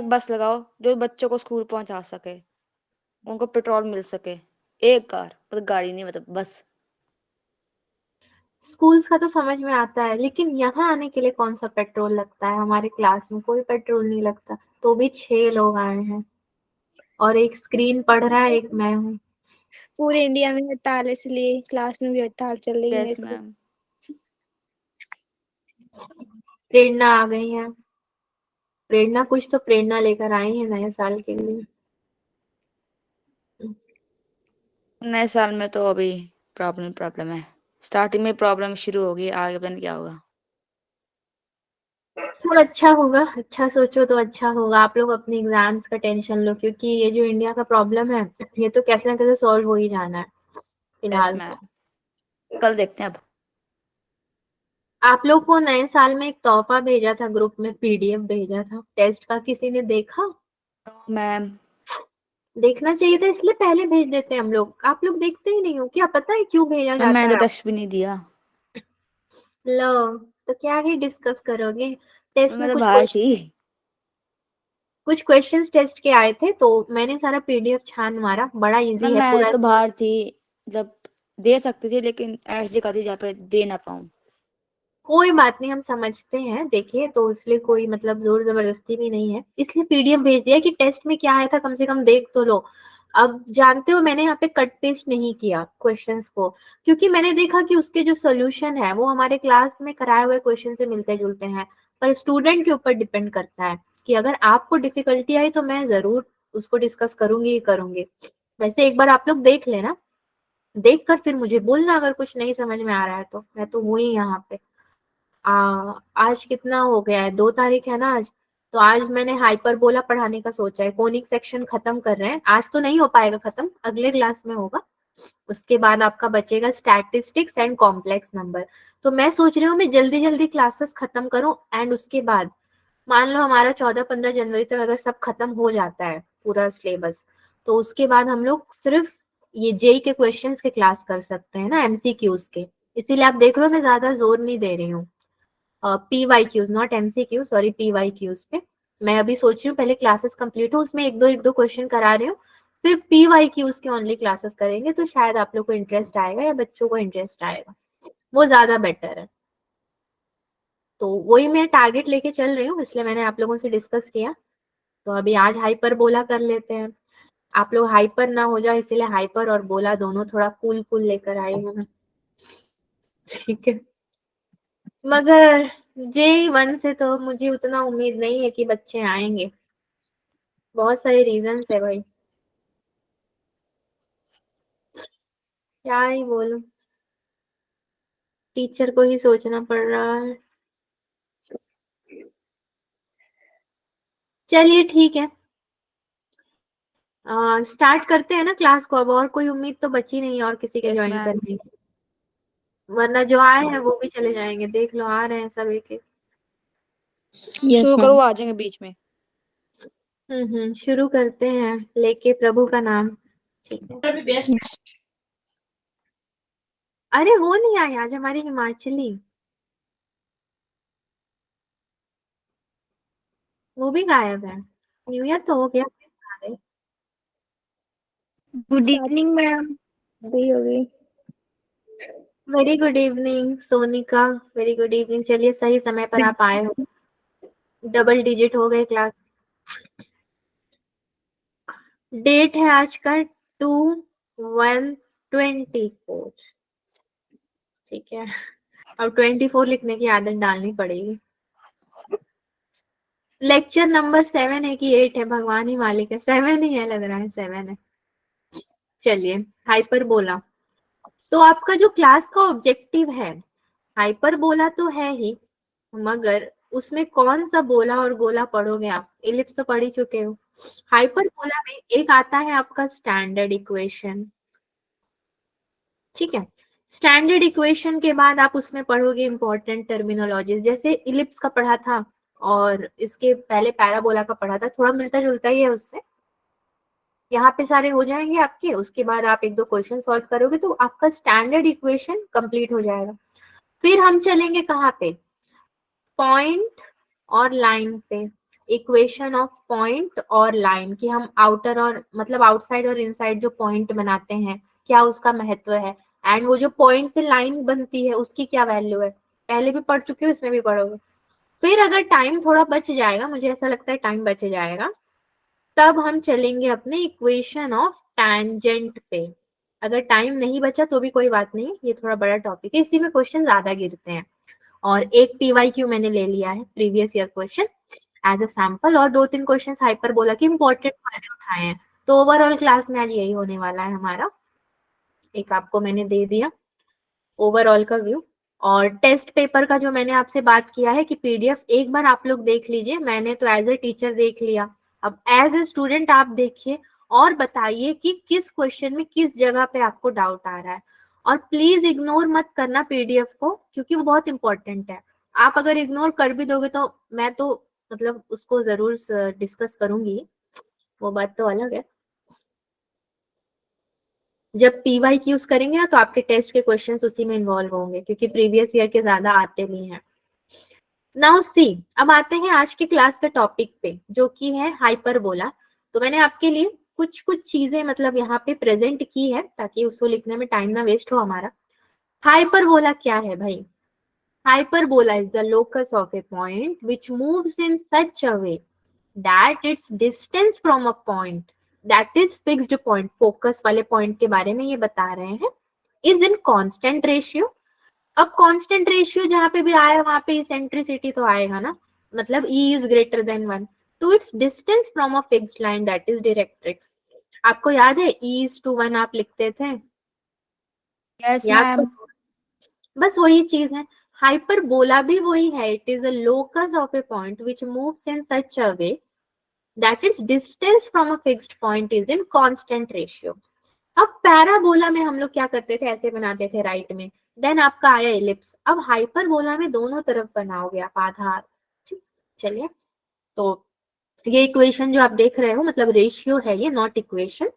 एक बस लगाओ जो बच्चों को स्कूल पहुंचा सके, उनको पेट्रोल मिल सके। एक कार, मतलब गाड़ी नहीं, मतलब बस। स्कूल्स का तो समझ में आता है, लेकिन यहाँ आने के लिए कौन सा पेट्रोल लगता है? हमारे क्लास में कोई पेट्रोल नहीं लगता, तो भी 6 लोग आए हैं और एक स्क्रीन पढ़ रहा है, एक मैं हूँ। पूरे इंडिया में हड़ताल है, इसलिए क्लास में भी हड़ताल चल रही है मेरे यस को। मैम। प्रेरणा आ गई है। प्रेरणा कुछ तो प्रेरणा लेकर आई है नए साल के लिए। नए साल में तो अभी प्रॉब्लम प्रॉब्लम है। स्टार्टिंग में प्रॉब्लम शुरू होगी, आगे पता नहीं क्या होगा। थोड़ा अच्छा होगा, अच्छा सोचो तो अच्छा होगा। आप लोग अपने एग्जाम्स का टेंशन लो, क्योंकि ये जो इंडिया का प्रॉब्लम है, ये तो कैसे ना कैसे सॉल्व हो ही जाना है यस फिलहाल मैम, तो। कल देखते हैं अब। आप लोग को नए साल में एक तोहफा भेजा था, ग्रुप में पीडीएफ भेजा था टेस्ट का, किसी ने देखा? मैम, देखना चाहिए था, इसलिए पहले भेज देते हैं हम लोग। आप लोग देखते ही नहीं हो क्या? पता है क्यों भेजा मैम जाता मैंने है? तो टेस्ट भी नहीं दिया। लो, तो क्या ही डिस्कस करोगे? टेस्ट मैं में तो कुछ बाहर थी। क्वेश्चन, कुछ क्वेश्चंस टेस्ट के आए थे, तो मैंने सारा पीडीएफ छान मारा, बड़ा मैम इजी है मैं पूरा। तो बाहर थी, मतलब दे सकती थी, लेकिन ऐसी जगह थी जहाँ पे दे ना पाऊँ। कोई बात नहीं, हम समझते हैं, देखिए, तो इसलिए कोई मतलब जोर जबरदस्ती भी नहीं है, इसलिए पीडीएफ भेज दिया कि टेस्ट में क्या आया था कम से कम देख तो लो। अब जानते हो, मैंने यहाँ पे कट पेस्ट नहीं किया क्वेश्चंस को, क्योंकि मैंने देखा कि उसके जो सोल्यूशन है वो हमारे क्लास में कराए हुए क्वेश्चन से मिलते जुलते हैं, पर स्टूडेंट के ऊपर डिपेंड करता है कि अगर आपको डिफिकल्टी आई तो मैं जरूर उसको डिस्कस करूंगी ही करूंगी। वैसे एक बार आप लोग देख लेना, देख कर फिर मुझे बोलना अगर कुछ नहीं समझ में आ रहा है तो। मैं तो हूँ ही यहाँ पे। आज कितना हो गया है, 2 तारीख है ना आज। तो आज मैंने हाइपरबोला पढ़ाने का सोचा है। कोनिक सेक्शन खत्म कर रहे हैं, आज तो नहीं हो पाएगा खत्म, अगले क्लास में होगा। उसके बाद आपका बचेगा स्टैटिस्टिक्स एंड कॉम्प्लेक्स नंबर। तो मैं सोच रही हूँ मैं जल्दी जल्दी क्लासेस खत्म करूँ, एंड उसके बाद मान लो हमारा 14-15 जनवरी तक अगर सब खत्म हो जाता है पूरा सिलेबस, तो उसके बाद हम लोग सिर्फ ये जेई के क्वेश्चंस के क्लास कर सकते हैं ना, एमसीक्यूज के। इसीलिए आप देख लो मैं ज्यादा जोर नहीं दे रही हूँ। PYQs, not MCQ, sorry, PYQs पे मैं अभी सोच रही हूँ पहले क्लासेस कंप्लीट हो, उसमें एक दो क्वेश्चन करा रही हूँ, फिर PYQs के ओनली क्लासेस करेंगे, तो शायद आप लोग को इंटरेस्ट आएगा या बच्चों को इंटरेस्ट आएगा, वो ज्यादा बेटर है। तो वही मैं टारगेट लेके चल रही हूँ, इसलिए मैंने आप लोगों से डिस्कस किया। तो अभी आज हाइपर बोला कर लेते हैं। आप लोग हाइपर ना हो जाए, इसीलिए हाइपर और बोला दोनों थोड़ा कूल कूल लेकर आई हूँ मैं। ठीक है, मगर J1 से तो मुझे उतना उम्मीद नहीं है कि बच्चे आएंगे। बहुत सारे रीजंस है भाई, क्या ही बोलूं, टीचर को ही सोचना पड़ रहा है। चलिए ठीक है, स्टार्ट करते हैं ना क्लास को अब। और कोई उम्मीद तो बची नहीं और किसी के यस ज्वाइन मैम। करने की, वरना जो आए हैं वो भी चले जाएंगे। देख लो, आ रहे हैं सब एक एक। यस शुरू करो, मैम। आ जाएंगे बीच में। शुरू करते हैं लेके प्रभु का नाम। ठीक है। अरे वो नहीं आई आज हमारी हिमाचली, वो भी गायब है। न्यू ईयर तो हो गया, फिर आ गई। Good evening ma'am. सही हो गई। Very good evening Sonika, very good evening. चलिए, सही समय पर आप आए हो, डबल डिजिट हो गए क्लास। डेट है आज का 2/1/24। ठीक है, अब 24 लिखने की आदत डालनी पड़ेगी। लेक्चर नंबर 7 है कि 8 है, भगवान ही मालिक है। 7 ही है, लग रहा है 7 है। चलिए, हाइपर बोला, तो आपका जो क्लास का ऑब्जेक्टिव है, हाइपर बोला तो है ही, मगर उसमें कौन सा बोला और गोला पढ़ोगे आप? इलिप्स तो पढ़ ही चुके हो। हाइपर बोला में एक आता है आपका स्टैंडर्ड इक्वेशन। ठीक है, स्टैंडर्ड इक्वेशन के बाद आप उसमें पढ़ोगे इंपॉर्टेंट टर्मिनोलॉजीज, जैसे इलिप्स का पढ़ा था और इसके पहले पैराबोला का पढ़ा था, थोड़ा मिलता जुलता ही है उससे। यहाँ पे सारे हो जाएंगे आपके, उसके बाद आप एक दो क्वेश्चन सॉल्व करोगे तो आपका स्टैंडर्ड इक्वेशन कंप्लीट हो जाएगा। फिर हम चलेंगे कहाँ पे? पॉइंट और लाइन पे। इक्वेशन ऑफ पॉइंट और लाइन, कि हम आउटर और मतलब आउटसाइड और इनसाइड जो पॉइंट बनाते हैं क्या उसका महत्व है, एंड वो जो पॉइंट से लाइन बनती है उसकी क्या वैल्यू है, पहले भी पढ़ चुके हो, इसमें भी पढ़ोगे। फिर अगर टाइम थोड़ा बच जाएगा, मुझे ऐसा लगता है टाइम बच जाएगा, तब हम चलेंगे अपने इक्वेशन ऑफ टैंजेंट पे। अगर टाइम नहीं बचा तो भी कोई बात नहीं, ये थोड़ा बड़ा टॉपिक है, इसी में क्वेश्चन ज्यादा गिरते हैं। और एक पीवाईक्यू मैंने ले लिया है, previous year question as a sample, और 2-3 क्वेश्चन हाइपरबोला के इंपॉर्टेंट वाले उठाए हैं। तो ओवरऑल क्लास में आज यही होने वाला है हमारा। एक आपको मैंने दे दिया ओवरऑल का व्यू, और टेस्ट पेपर का जो मैंने आपसे बात किया है कि पीडीएफ एक बार आप लोग देख लीजिए, मैंने तो एज ए टीचर देख लिया, अब एज ए स्टूडेंट आप देखिए और बताइए कि किस क्वेश्चन में किस जगह पे आपको डाउट आ रहा है। और प्लीज इग्नोर मत करना पीडीएफ को, क्योंकि वो बहुत इंपॉर्टेंट है। आप अगर इग्नोर कर भी दोगे तो मैं तो मतलब उसको जरूर डिस्कस करूंगी, वो बात तो अलग है। जब पीवाईक्यूज करेंगे ना तो आपके टेस्ट के क्वेश्चंस उसी में इन्वॉल्व होंगे, क्योंकि प्रीवियस ईयर के ज्यादा आते भी हैं। नाउ सी, अब आते हैं आज के क्लास के टॉपिक पे, जो कि है हाइपरबोला। तो मैंने आपके लिए कुछ कुछ चीजें मतलब यहाँ पे प्रेजेंट की है, ताकि उसको लिखने में टाइम ना वेस्ट हो हमारा। हाइपरबोला क्या है भाई? Hyperbola is the locus of A point which moves in such a way that its distance from a point that is fixed point, focus वाले पॉइंट के बारे में ये बता रहे हैं, is in constant ratio। अब कांस्टेंट रेशियो जहां पे भी आया वहां पे इसेंट्रिसिटी तो आएगा ना, मतलब E is greater than 1 to its distance from a fixed line that is directrix। आपको याद है E is to 1 आप लिखते थे, यस याद मैम। तो, बस वही चीज है। हाइपरबोला भी वही है, it is a locus of A point which moves in such a way that its distance from a fixed point is in constant ratio। अब पैराबोला में हम लोग क्या करते थे, ऐसे बनाते थे राइट में, देन आपका आया इलिप्स। अब हाइपरबोला में दोनों तरफ बनाओगे आप आधार। ठीक, चलिए, तो ये इक्वेशन जो आप देख रहे हो मतलब रेशियो है ये, not equation.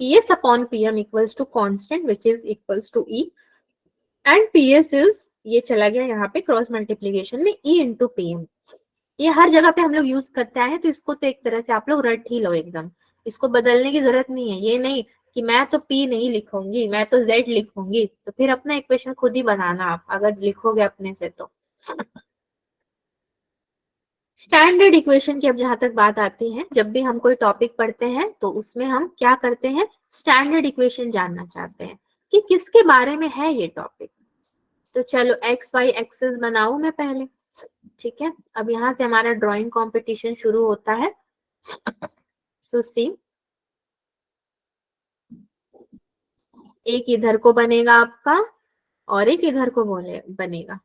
PS upon PM equals to constant which is equals to E, and PS is, ये चला गया यहाँ पे क्रॉस मल्टीप्लीकेशन में, E इंटू PM। ये हर जगह पे हम लोग यूज करते हैं, तो इसको तो एक तरह से आप लोग रट ही लो एकदम, इसको बदलने की जरूरत नहीं है। ये नहीं कि मैं तो P नहीं लिखूंगी, मैं तो Z लिखूंगी, तो फिर अपना इक्वेशन खुद ही बनाना आप अगर लिखोगे अपने से तो। स्टैंडर्ड इक्वेशन की अब जहां तक बात आती है, जब भी हम कोई टॉपिक पढ़ते हैं तो उसमें हम क्या करते हैं, स्टैंडर्ड इक्वेशन जानना चाहते हैं कि किसके बारे में है ये टॉपिक। तो चलो एक्स वाई एक्सेस बनाऊं मैं पहले, ठीक है। अब यहाँ से हमारा ड्राइंग कंपटीशन शुरू होता है। सो सी, एक इधर को बनेगा आपका और एक इधर को बनेगा।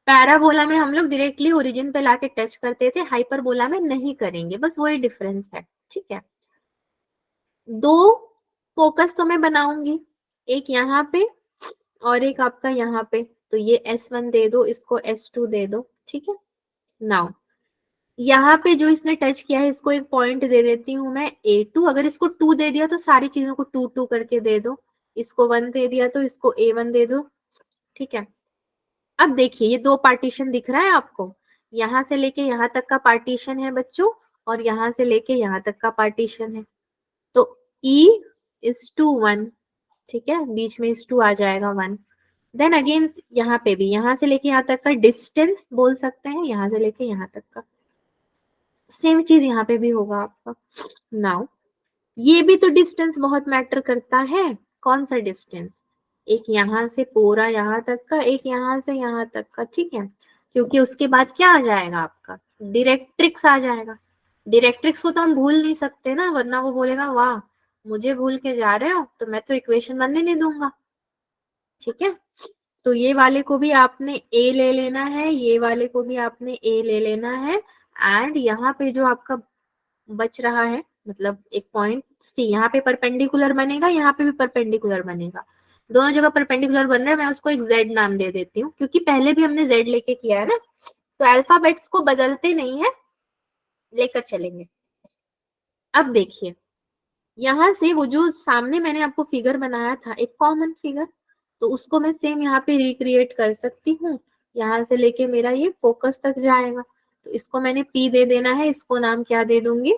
पैराबोला में हम लोग डायरेक्टली ओरिजिन पे लाके टच करते थे, हाइपरबोला में नहीं करेंगे, बस वही डिफरेंस है, ठीक है। दो फोकस तो मैं बनाऊंगी, एक यहाँ पे और एक आपका यहाँ पे, तो ये S1 दे दो, इसको S2 दे दो, ठीक है। नाउ यहाँ पे जो इसने टच किया है इसको एक पॉइंट दे देती हूँ मैं A2। अगर इसको 2 दे दिया तो सारी चीजों को 2-2 करके दे दो, इसको 1 दे दिया तो इसको A1 दे दो, ठीक है। अब देखिए ये दो पार्टीशन दिख रहा है आपको, यहाँ से लेके यहाँ तक का पार्टीशन है बच्चों, और यहाँ से लेके यहाँ तक का पार्टीशन है। तो E is to 1, ठीक है, बीच में is to आ जाएगा 1। देन अगेन यहाँ पे भी, यहाँ से लेके यहाँ तक का डिस्टेंस बोल सकते हैं, यहाँ से लेके यहाँ तक का सेम चीज यहाँ पे भी होगा आपका। नाउ ये भी तो डिस्टेंस बहुत मैटर करता है, कौन सा डिस्टेंस, एक यहाँ से पूरा यहाँ तक का, एक यहाँ से यहाँ तक का, ठीक है। क्योंकि उसके बाद क्या आ जाएगा आपका, डायरेक्ट्रिक्स आ जाएगा। डायरेक्ट्रिक्स को तो हम भूल नहीं सकते ना, वरना वो बोलेगा वाह मुझे भूल के जा रहे हो, तो मैं तो इक्वेशन बनने नहीं दूंगा, ठीक है। तो ये वाले को भी आपने ए ले लेना है, ये वाले को भी आपने ए ले लेना है, एंड यहाँ पे जो आपका बच रहा है मतलब एक पॉइंट सी, यहाँ पे परपेंडिकुलर बनेगा, यहाँ पे भी परपेंडिकुलर बनेगा, दोनों जगह परपेंडिकुलर बन रहा है। मैं उसको एक जेड नाम दे देती हूँ, क्योंकि पहले भी हमने जेड लेके किया है ना, तो अल्फाबेट्स को बदलते नहीं है, लेकर चलेंगे। अब देखिए यहाँ से वो जो सामने मैंने आपको फिगर बनाया था, एक कॉमन फिगर, तो उसको मैं सेम यहाँ पे रिक्रिएट कर सकती हूँ। यहाँ से लेके मेरा ये फोकस तक जाएगा, तो इसको मैंने P दे देना है, इसको नाम क्या दे दूंगी,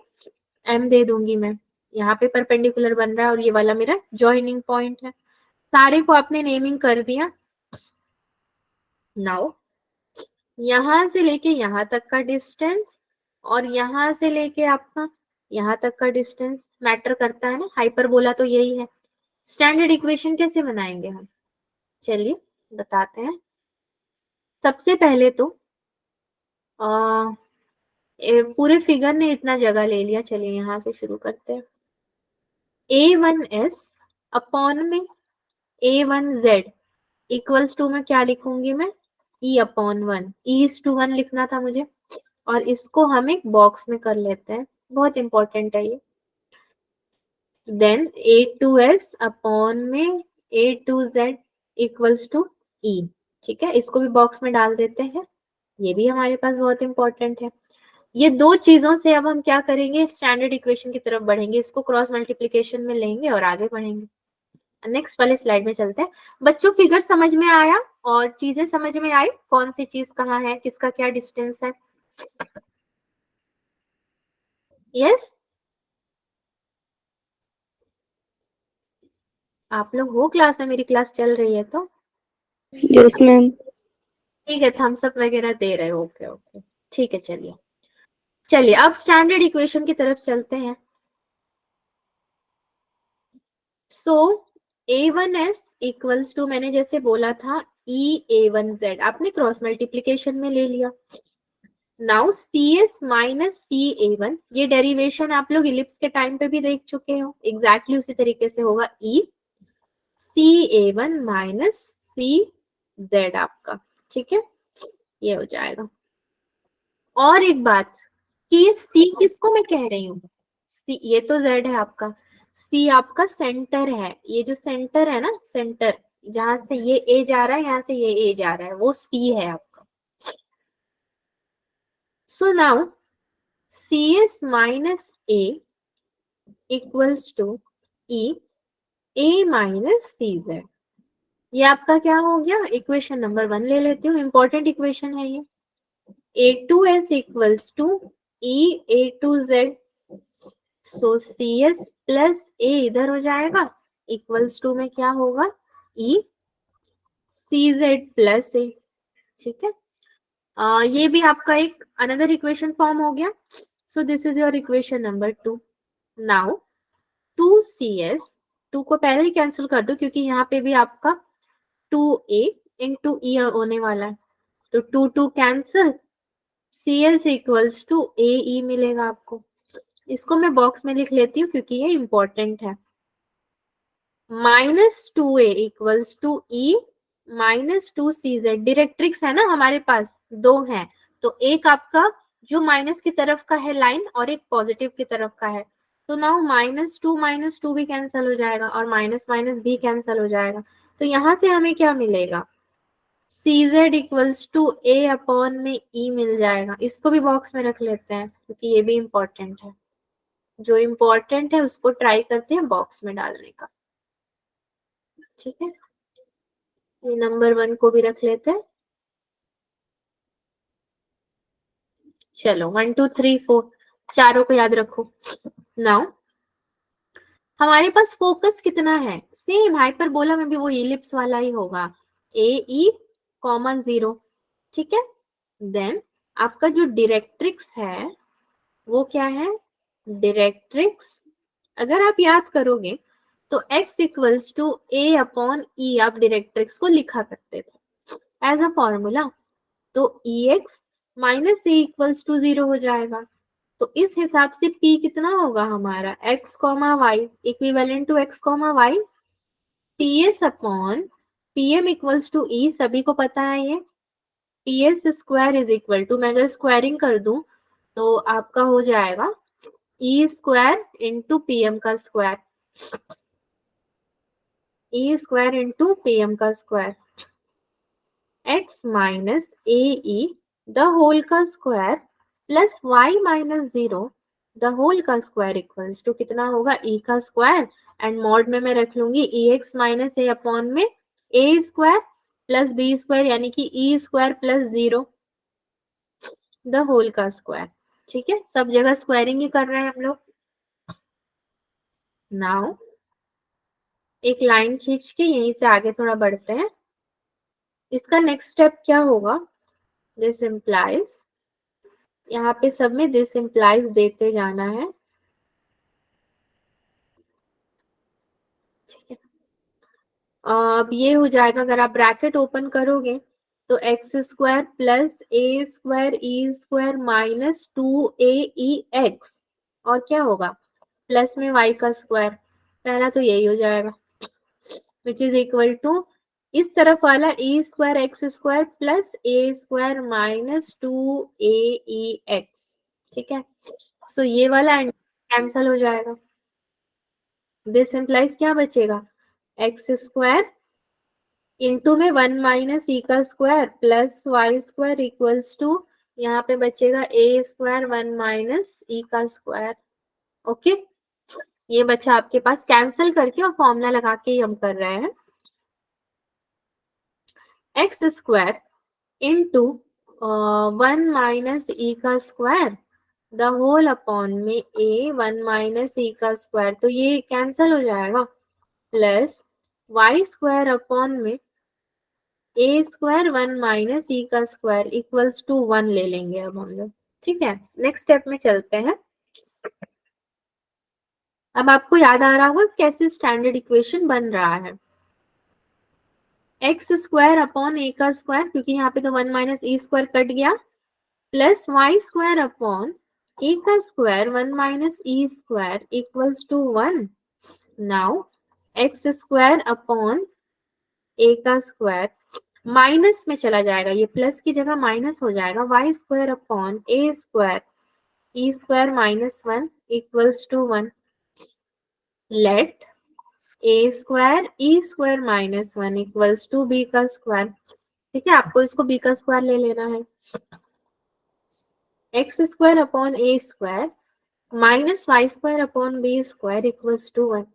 M दे दूंगी मैं। यहाँ पे परपेंडिकुलर बन रहा है और ये वाला मेरा जॉइनिंग पॉइंट है। सारे को आपने नेमिंग कर दिया। नाउ यहां से लेके यहां तक का डिस्टेंस और यहां से लेके आपका यहां तक का डिस्टेंस मैटर करता है ना, हाइपरबोला तो यही है। स्टैंडर्ड इक्वेशन कैसे बनाएंगे हम, चलिए बताते हैं। सबसे पहले तो पूरे फिगर ने इतना जगह ले लिया, चलिए यहां से शुरू करते हैं। A1S अपॉन में A1Z इक्वल्स टू में क्या लिखूंगी मैं, E अपॉन 1, E:1 लिखना था मुझे, और इसको हम एक बॉक्स में कर लेते हैं, बहुत इंपॉर्टेंट है ये। देन A2S अपॉन में A2Z इक्वल्स टू E, ठीक है, इसको भी बॉक्स में डाल देते हैं, ये भी हमारे पास बहुत इंपॉर्टेंट है। ये दो चीजों से अब हम क्या करेंगे, स्टैंडर्ड इक्वेशन की तरफ बढ़ेंगे, इसको क्रॉस मल्टीप्लिकेशन में लेंगे और आगे बढ़ेंगे। नेक्स्ट वाले स्लाइड में चलते हैं। बच्चों फिगर समझ में आया और चीजें समझ में आई, कौन सी चीज कहाँ है, किसका क्या डिस्टेंस है। यस, आप लोग हो क्लास में, मेरी क्लास चल रही है तो यस मैम। ठीक है, थम्स अप वगैरह दे रहे हो, ओके ओके ठीक है। चलिए चलिए अब स्टैंडर्ड इक्वेशन की तरफ चलते हैं। सो A1S इक्वल्स टू, मैंने जैसे बोला था, EA1Z, आपने क्रॉस मल्टीप्लीकेशन में ले लिया। नाउ CS माइनस CA1, ये डेरिवेशन आप लोग इलिप्स के टाइम पे भी देख चुके हो, एग्जैक्टली उसी तरीके से होगा, E CA1 माइनस CZ आपका, ठीक है, ये हो जाएगा। और एक बात कि ये C किसको मैं कह रही हूँ, C ये तो Z है आपका, C आपका सेंटर है, ये जो सेंटर है ना, सेंटर जहां से ये A जा रहा है, यहाँ से ये A जा रहा है, वो C है आपका। So now CS minus A equals to E A minus CZ, ये आपका क्या हो गया, इक्वेशन नंबर 1 ले लेती हूँ, इंपॉर्टेंट इक्वेशन है ये। A2S equals to E A2Z, so CS plus A इधर हो जाएगा, इक्वल्स टू में क्या होगा, E CZ प्लस A, ठीक है। ये भी आपका एक अनदर इक्वेशन फॉर्म हो गया। So this is your equation number 2। Now 2CS, 2 को पहले ही कैंसिल कर दो क्योंकि यहाँ पे भी आपका 2A इंटू E होने वाला है, तो 2 cancel, CS equals to AE मिलेगा आपको। इसको मैं बॉक्स में लिख लेती हूँ क्योंकि ये इंपॉर्टेंट है। Minus 2A equals to E minus 2CZ, directrix है ना हमारे पास, दो हैं, तो एक आपका जो माइनस की तरफ का है लाइन और एक पॉजिटिव की तरफ का है, तो नाउ माइनस टू भी कैंसिल हो जाएगा और माइनस माइनस भी कैंसिल हो जाएगा, तो यहां से हमें क्या मिलेगा, CZ equals to A upon में E मिल जाएगा। इसको भी बॉक्स में रख लेते हैं क्योंकि ये भी इंपॉर्टेंट है, जो इंपॉर्टेंट है उसको ट्राई करते हैं बॉक्स में डालने का, ठीक है। ये नंबर 1 को भी रख लेते हैं, चलो 1 2 3 4 चारों को याद रखो। नाउ हमारे पास फोकस कितना है, सेम हाइपरबोला में भी वो इलिप्स वाला ही होगा, AE, 0, ठीक है। देन आपका जो डायरेक्ट्रिक्स है वो क्या है, डायरेक्ट्रिक्स अगर आप याद करोगे तो x equals to A upon E आप डायरेक्ट्रिक्स को लिखा करते थे एज अ फॉर्मूला, तो EX minus A equals to 0 हो जाएगा, तो इस हिसाब से P कितना होगा हमारा, x y equivalent to x y, PS upon PM equals to E, सभी को पता है ये, PS square is equal to, मैं अगर स्क्वायरिंग कर दूं तो आपका हो जाएगा E स्क्वायर इंटू PM का square, E square into PM का square, x minus AE the whole का square plus y minus 0 the whole का स्क्वायर इक्वल्स टू कितना होगा, E का स्क्वायर, एंड मॉड में मैं रख लूंगी EX माइनस A अपॉन में A square plus B square, यानी कि E square plus 0, the whole का स्क्वायर। ठीक है, सब जगह स्क्वायरिंग ही कर रहे हैं हम लोग। नाउ एक लाइन खींच के यहीं से आगे थोड़ा बढ़ते हैं। इसका नेक्स्ट स्टेप क्या होगा? दिस इम्प्लाइज, यहाँ पे सब में दिस इम्प्लाइज देते जाना है। ठीक है, अब ये हो जाएगा, अगर आप ब्रैकेट ओपन करोगे तो एक्स स्क्वायर प्लस ए स्क्वायर ई स्क्वायर माइनस 2aex, और क्या होगा? प्लस में y का स्क्वायर। पहला तो यही हो जाएगा, विच इज इक्वल टू इस तरफ वाला ए स्क्वायर एक्स स्क्वायर प्लस ए स्क्वायर माइनस 2aex। ठीक है, सो ये वाला कैंसल हो जाएगा। दिस इम्प्लाइज क्या बचेगा? एक्स स्क्वायर इंटू में 1 माइनस ई का square plus Y square equals to, यहाँ पे बचेगा ए स्क्वायर 1 माइनस ई का स्क्वायर। ओके, ये बच्चा आपके पास कैंसिल करके और फॉर्मूला लगा के ही हम कर रहे हैं। X square into 1 minus E का स्क्वायर द होल अपॉन में ए 1 माइनस ई का स्क्वायर, तो ये कैंसिल हो जाएगा, प्लस वाई स्क्वायर अपॉन में ए स्क्वायर 1 माइनस ई का स्क्वायर इक्वल्स टू 1 ले लेंगे अब हम लोग। ठीक है, नेक्स्ट स्टेप में चलते हैं। अब आपको याद आ रहा होगा कैसे स्टैंडर्ड इक्वेशन बन रहा है। एक्स स्क्वायर अपॉन ए का स्क्वायर, क्योंकि यहाँ पे तो 1 माइनस ई स्क्वायर कट गया, plus Y square upon A का square 1 minus E square equals to 1। Now X square upon A का स्क्वायर माइनस में चला जाएगा, ये प्लस की जगह माइनस हो जाएगा, Y square upon A square E square minus 1 equals to 1। Let A square E square minus 1 equals to B का स्क्वायर। ठीक है, आपको इसको बी का स्क्वायर ले लेना है। X square upon A square minus Y square upon B square equals to 1।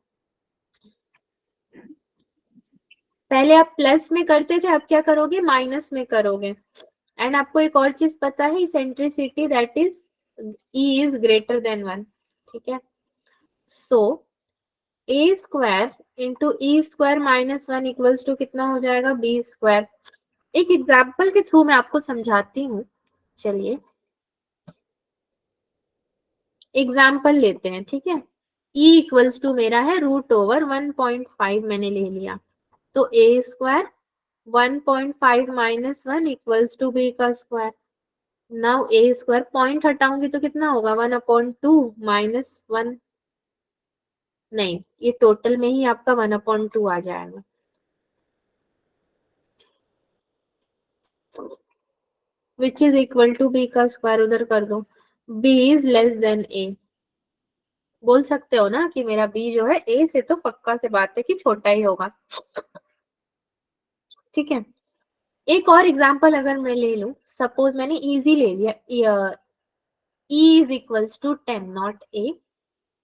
पहले आप प्लस में करते थे, अब क्या करोगे? माइनस में करोगे। एंड आपको एक और चीज पता है, eccentricity, that is E is greater than 1। ठीक है, so A square into E square minus 1 equals to कितना हो जाएगा? B square. एक एग्जाम्पल के थ्रू मैं आपको समझाती हूँ। चलिए एग्जाम्पल लेते हैं। ठीक है, e इक्वल्स टू मेरा है रूट ओवर 1.5 मैंने ले लिया, तो ए square 1.5 minus 1 equals to B का square. Now A square point हटाऊंगी तो कितना होगा? 1/2 माइनस 1, नहीं ये टोटल में ही आपका 1/2 आ जाएगा। Which is equal to B का स्क्वायर, उधर कर दो। B is less than A, बोल सकते हो ना कि मेरा बी जो है ए से तो पक्का से बात है कि छोटा ही होगा। ठीक है, एक और एग्जांपल अगर मैं ले लूं, सपोज मैंने इजी ले लिया, e is equals to 10 not a।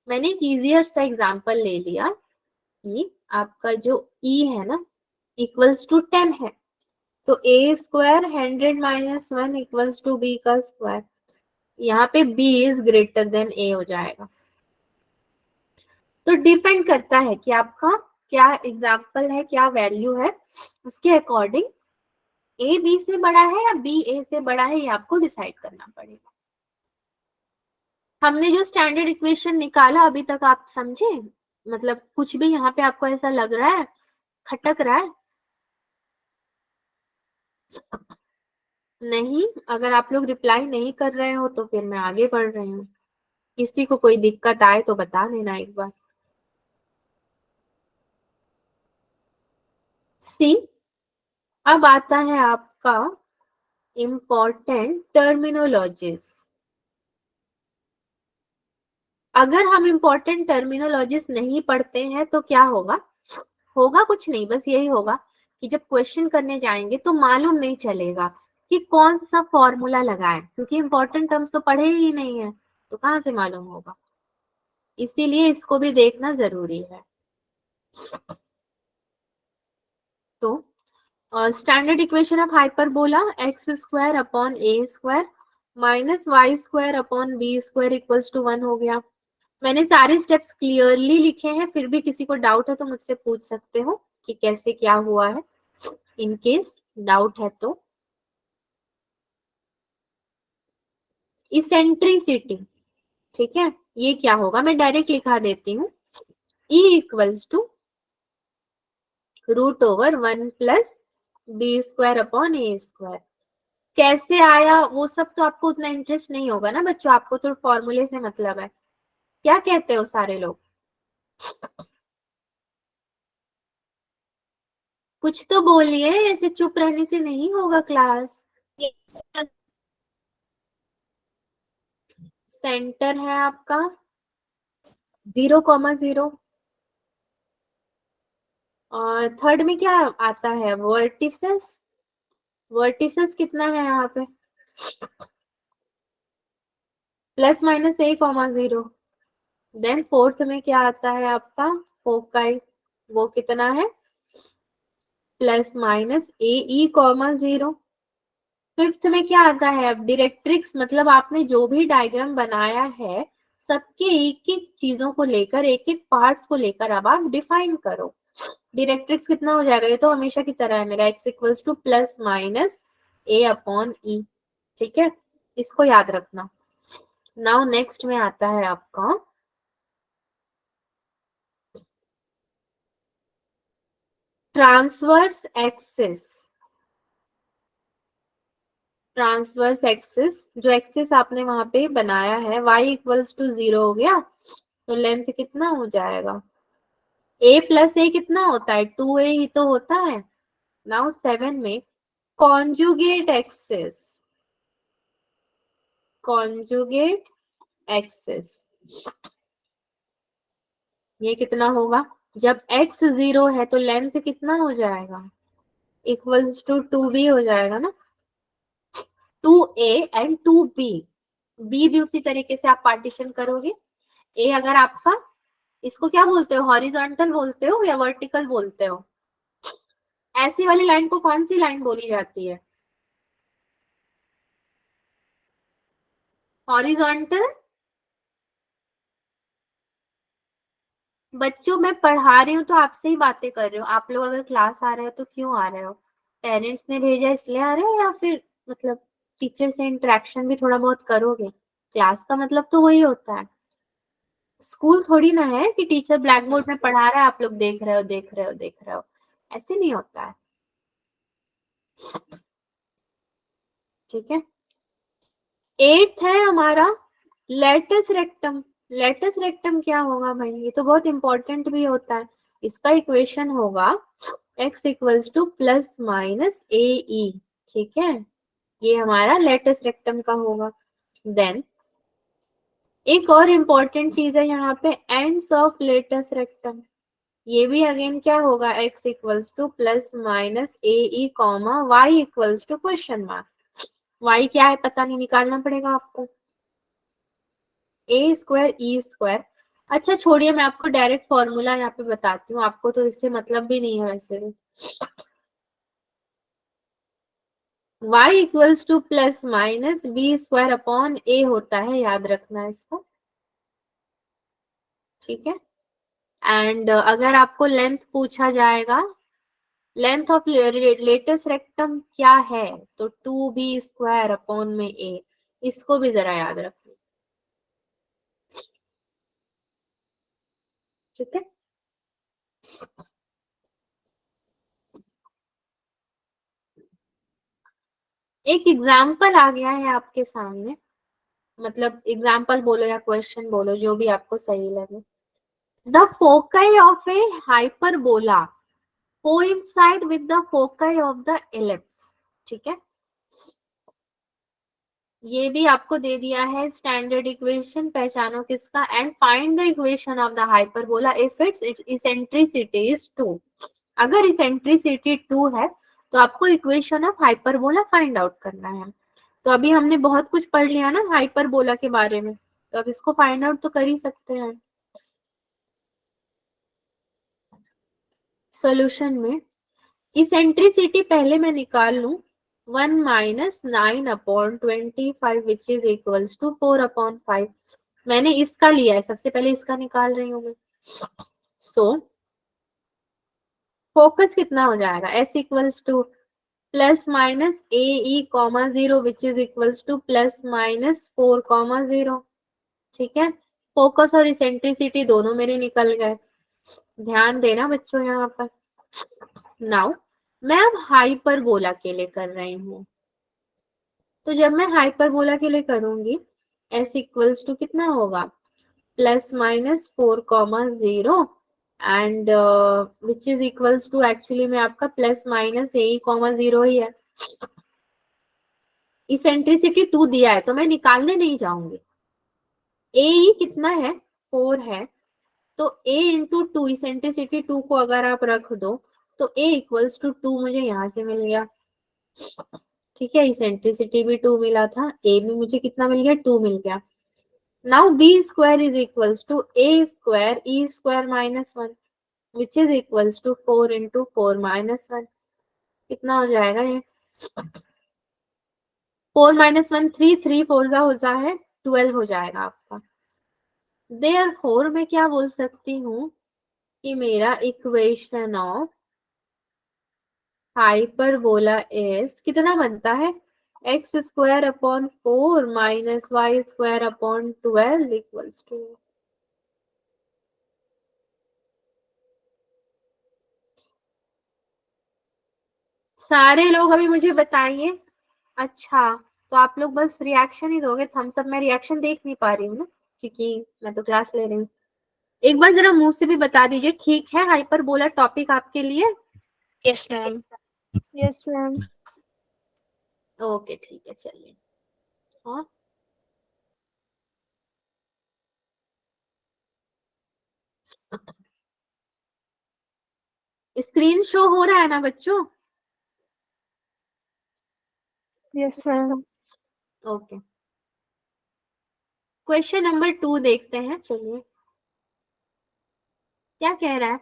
मैंने एक इजियर सा एग्जांपल ले लिया कि आपका जो e है ना इक्वल्स टू 10 है, तो a square 100 minus 1 equals to b का स्क्वायर। यहाँ पे b is greater than a हो जाएगा। तो डिपेंड करता है कि आपका क्या एग्जाम्पल है, क्या वैल्यू है, उसके अकॉर्डिंग a b से बड़ा है या b a से बड़ा है, ये आपको डिसाइड करना पड़ेगा। हमने जो स्टैंडर्ड इक्वेशन निकाला अभी तक आप समझे? मतलब कुछ भी यहाँ पे आपको ऐसा लग रहा है, खटक रहा है? नहीं, अगर आप लोग रिप्लाई नहीं कर रहे हो तो फिर मैं आगे बढ़ रही हूँ। किसी को कोई दिक्कत आए तो बता देना एक बार। सी, अब आता है आपका इम्पोर्टेंट टर्मिनोलॉजीज। अगर हम इम्पोर्टेंट टर्मिनोलॉजीज नहीं पढ़ते हैं तो क्या होगा? होगा कुछ नहीं, बस यही होगा कि जब क्वेश्चन करने जाएंगे तो मालूम नहीं चलेगा कि कौन सा फॉर्मूला लगाएं, क्योंकि इंपॉर्टेंट टर्म्स तो पढ़े ही नहीं है, तो कहाँ से मालूम होगा? इसीलिए इसको भी देखना जरूरी है। तो standard equation of hyperbola X square upon A square minus Y square upon B square equals to 1 हो गया। मैंने सारे स्टेप्स क्लियरली लिखे हैं, फिर भी किसी को डाउट है तो मुझसे पूछ सकते हो कि कैसे क्या हुआ है, इन केस डाउट है तो। इसेंट्रिसिटी, ठीक है, ये क्या होगा, मैं डायरेक्ट लिखा देती हूँ, E equals to root over 1 plus B square upon A square. कैसे आया वो सब तो आपको उतना इंटरेस्ट नहीं होगा ना बच्चों, आपको तो फॉर्मूले से मतलब है। क्या कहते हो सारे लोग, कुछ तो बोलिए, ऐसे चुप रहने से नहीं होगा क्लास। सेंटर है आपका 0,0 और थर्ड में क्या आता है, वर्टिसेस। वर्टिसेस कितना है यहाँ पे, +-a,0। देन फोर्थ में क्या आता है आपका, फोकाई, वो कितना है, +-a,e,0। फिफ्थ में क्या आता है, अब डायरेक्ट्रिक्स, मतलब आपने जो भी डायग्राम बनाया है सबके एक एक चीजों को लेकर, एक एक पार्ट्स को लेकर अब आप डिफाइन करो। डायरेक्ट्रिक्स कितना हो जाएगा, ये तो हमेशा की तरह है मेरा, x इक्वल्स टू +-a/e, ठीक है, इसको याद रखना। नाउ नेक्स्ट में आता है आपका ट्रांसवर्स एक्सिस। ट्रांसवर्स एक्सिस, जो एक्सिस आपने वहां पे बनाया है, y इक्वल्स टू 0 हो गया, तो लेंथ कितना हो जाएगा, a प्लस ए कितना होता है, 2a ही तो होता है। नाउ 7 में कॉन्जुगेट एक्सिस, कॉन्जुगेट एक्सिस, ये कितना होगा, जब x 0 है तो लेंथ कितना हो जाएगा, इक्वल्स टू 2b हो जाएगा ना, 2a एंड 2b, b भी उसी तरीके से आप पार्टीशन करोगे। a अगर आपका, इसको क्या बोलते हो, हॉरिजॉन्टल बोलते हो या वर्टिकल बोलते हो, ऐसी वाली लाइन को कौन सी लाइन बोली जाती है, हॉरिजॉन्टल। बच्चों मैं पढ़ा रही हूँ तो आपसे ही बातें कर रही हूँ, आप लोग अगर क्लास आ रहे हो तो क्यों आ रहे हो, पेरेंट्स ने भेजा इसलिए आ रहे हो या फिर मतलब टीचर से इंटरेक्शन भी थोड़ा बहुत करोगे, क्लास का मतलब तो वही होता है। स्कूल थोड़ी ना है कि टीचर ब्लैक बोर्ड में पढ़ा रहा है, आप लोग देख रहे हो देख रहे हो देख रहे हो, ऐसे नहीं होता है, ठीक है। 8th है हमारा लेटस रेक्टम। लेटस रेक्टम क्या होगा भाई, ये तो बहुत इंपॉर्टेंट भी होता है। इसका इक्वेशन होगा x इक्वल्स टू +-ae, ठीक है, ये हमारा लेटस रेक्टम का होगा। देन एक और इम्पॉर्टेंट चीज है यहाँ पे, एंड्स ऑफ लेटस रेक्टम, ये भी अगेन क्या होगा, x equals to +-ae, y equals to question mark. y क्या है पता नहीं, निकालना पड़ेगा आपको, a²e²। अच्छा छोड़िए, मैं आपको डायरेक्ट फॉर्मूला यहाँ पे बताती हूँ, आपको तो इससे मतलब भी नहीं है वैसे भी। y equals to +-b² upon a होता है, याद रखना इसको, ठीक है। एंड अगर आपको लेंथ पूछा जाएगा, लेंथ ऑफ लेटस रेक्टम क्या है, तो 2b² अपॉन में a, इसको भी जरा याद रखना, ठीक है। एक एग्जाम्पल आ गया है आपके सामने, मतलब एग्जाम्पल बोलो या क्वेश्चन बोलो, जो भी आपको सही लगे। The foci of A hyperbola coincide with the foci of the ellipse, ठीक है, ये भी आपको दे दिया है। स्टैंडर्ड इक्वेशन पहचानो किसका, and find the equation of the hyperbola if it's eccentricity is 2। अगर इसेंट्रिसिटी 2 है तो आपको equation of hyperbola find out करना है। तो अभी हमने बहुत कुछ पढ़ लिया ना हाइपरबोला के बारे में, तो अब इसको फाइंड आउट तो कर ही सकते हैं। सॉल्यूशन में इसेंट्रिसिटी पहले मैं निकाल लूं, 1 minus 9/25 which is equals to 4/5। मैंने इसका लिया है, सबसे पहले इसका निकाल रही हूँ मैं। सो फोकस कितना हो जाएगा, s equals two plus minus A E comma 0 which is equals two plus minus 4,0। ठीक है, फोकस और इसेंट्रिसिटी दोनों मेरे निकल गए। ध्यान देना बच्चों यहाँ पर। नाउ मैं अब हाइपरबोला के लिए कर रही हूँ। तो जब मैं हाइपरबोला के लिए करूंगी, s इक्वल्स टू कितना होगा, plus minus 4,0 and which is equals to actually में आपका प्लस माइनस ए कॉमा 0 ही है। इसेंट्रिसिटी 2 दिया है तो मैं निकालने नहीं जाऊंगी। ए कितना है, 4 है, तो a इंटू 2, इसेंट्रिसिटी 2 को अगर आप रख दो तो a इक्वल्स टू 2 मुझे यहाँ से मिल गया। ठीक है, इसेंट्रिसिटी भी 2 मिला था, a भी मुझे कितना मिल गया, 2 मिल गया। Now b square is equals to a square e square minus 1 which is equals to 4 into 4 minus 1। कितना हो जाएगा ये, 4 माइनस 1 3, 3 4 जा हो जा है 12 हो जाएगा आपका। देयरफॉर मैं क्या बोल सकती हूँ कि मेरा इक्वेशन ऑफ हाइपरबोला इज कितना बनता है, x square upon 4 minus Y square upon 12 equals to. सारे लोग अभी मुझे बताइए। अच्छा, तो आप लोग बस रिएक्शन ही दोगे, थम्स अप। मैं रिएक्शन देख नहीं पा रही हूँ ना, क्योंकि मैं तो क्लास ले रही हूँ। एक बार जरा मुंह से भी बता दीजिए, ठीक है हाइपरबोला टॉपिक आपके लिए? Yes ma'am. Yes ma'am. Okay ठीक है, चलिए। हाँ, स्क्रीन शो हो रहा है ना बच्चों? Yes ma'am. Okay, question number 2 देखते हैं। चलिए, क्या कह रहा है,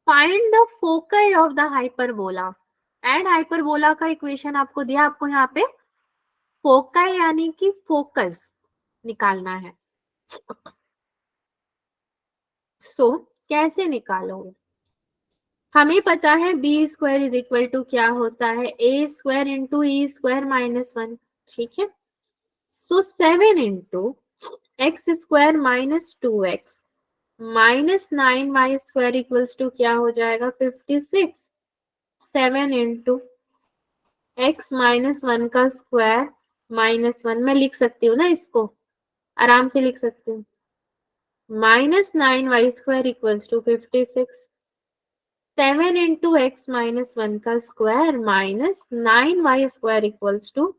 find the focus of the hyperbola and hyperbola का इक्वेशन आपको दिया, आपको यहाँ पे फोकस यानी कि फोकस निकालना है। सो कैसे निकालोगे, हमें पता है B square is equal to क्या होता है, ए स्क्वायर इंटू ई स्क्वायर माइनस 1। ठीक है, so 7 into X square minus 2x minus 9y square equals to क्या हो जाएगा, 56। 7 इंटू एक्स माइनस 1 का स्क्वायर माइनस 1, मैं लिख सकती हूँ ना इसको, आराम से लिख सकती हूँ, minus 9y square equals to 56। 7 into X minus 1 का square minus 9y square equals to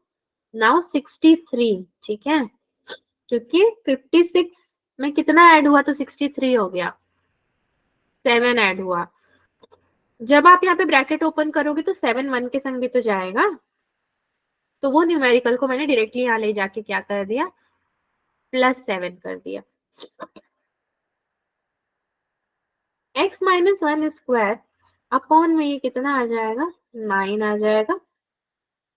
now 63। ठीक है, क्योंकि 56 में कितना ऐड हुआ तो 63 हो गया, 7 ऐड हुआ। जब आप यहाँ पे ब्रैकेट ओपन करोगे तो 7 1 के संग भी तो जाएगा, तो वो न्यूमेरिकल को मैंने डायरेक्टली यहाँ ले जाके क्या कर दिया, +7 कर दिया। x माइनस 1 स्क्वायर अपॉन में ये कितना आ जाएगा, 9 आ जाएगा,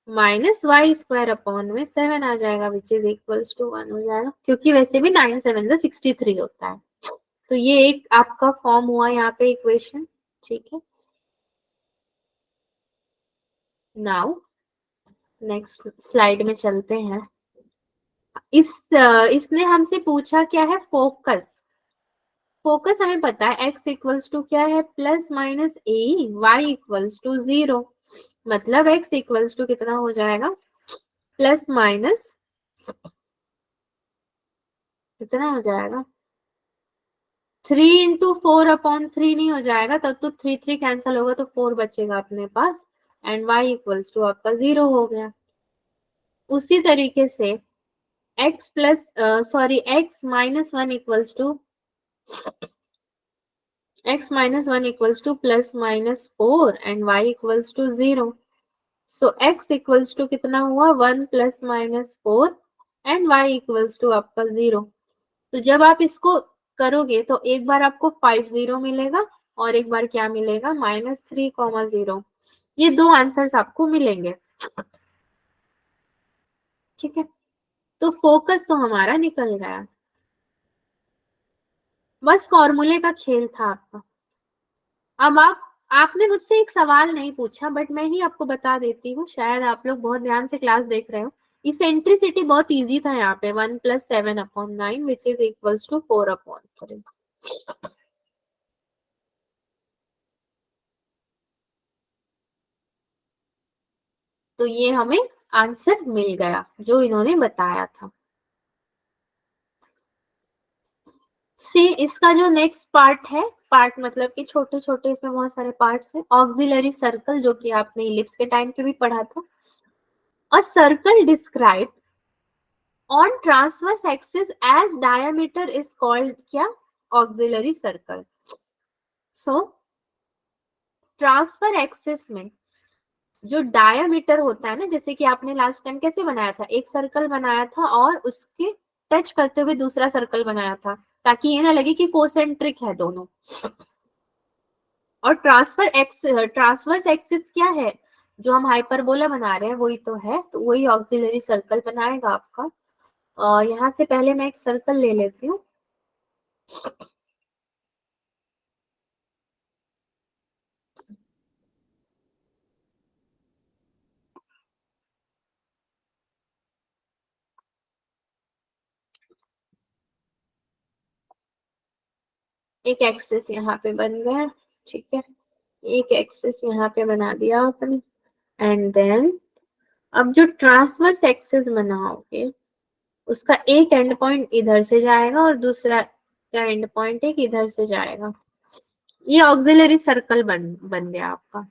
माइनस वाई स्क्वायर अपॉन में 7 आ जाएगा विच इज इक्वल्स टू 1 हो जाएगा, क्योंकि वैसे भी 9 7 63 होता है। तो ये एक आपका फॉर्म हुआ यहाँ पे इक्वेशन। ठीक है, नाउ नेक्स्ट स्लाइड में चलते हैं। इसने हमसे पूछा क्या है, फोकस। फोकस हमें पता है x इक्वल्स टू क्या है, plus minus A, Y equals to 0, मतलब x इक्वल्स टू कितना हो जाएगा, प्लस माइनस कितना हो जाएगा, 3 इंटू 4 अपॉन 3 नहीं हो जाएगा, तब तो 3 3 कैंसिल होगा तो 4 बचेगा अपने पास, एंड y इक्वल्स टू आपका 0 हो गया। उसी तरीके से x plus sorry x minus 1 equals to x minus 1 equals to plus minus 4 and y equals to 0. So x equals to कितना हुआ, 1 plus minus 4 and y equals to आपका 0. तो जब आप इसको करोगे तो एक बार आपको 5 0 मिलेगा और एक बार क्या मिलेगा, -3, 0। ये दो आंसर्स आपको मिलेंगे। ठीक है, तो फोकस तो हमारा निकल गया। बस फॉर्मूले का खेल था आपका। अब आपने मुझसे एक सवाल नहीं पूछा, बट मैं ही आपको बता देती हूँ, शायद आप लोग बहुत ध्यान से क्लास देख रहे हो। इसेंट्रिसिटी बहुत इजी था यहाँ पे, 1 + 7/9 विच इज इक्वल्स टू 4/3। तो ये हमें आंसर मिल गया जो इन्होंने बताया था। से इसका जो नेक्स्ट पार्ट है, पार्ट मतलब कि छोटे छोटे इसमें बहुत सारे पार्ट्स हैं। ऑक्सिलरी सर्कल, जो कि आपने इलिप्स के टाइम पे भी पढ़ा था। A circle describe on transverse axis as diameter is called क्या? Auxiliary circle. So transfer axis में जो डायमीटर होता है ना, जैसे कि आपने लास्ट टाइम कैसे बनाया था, एक सर्कल बनाया था और उसके टच करते हुए दूसरा सर्कल बनाया था, ताकि ये ना लगे कि कोसेंट्रिक है दोनों। और ट्रांसवर्स एक्सिस क्या है? जो हम हाइपरबोला बना रहे हैं वही तो है, तो वही ऑक्सिलरी सर्कल बनाएगा आपका। यहाँ से पहले मैं एक सर्कल ले लेती हूँ। एक एक्सिस यहाँ पे बन गया, ठीक है, एक एक्सिस यहाँ पे बना दिया आपने। एंड देन अब जो ट्रांसवर्स एक्सिस बनाओगे, उसका एक एंड पॉइंट इधर से जाएगा और दूसरा का एंड पॉइंट एक इधर से जाएगा। ये ऑक्सिलरी सर्कल बन गया आपका।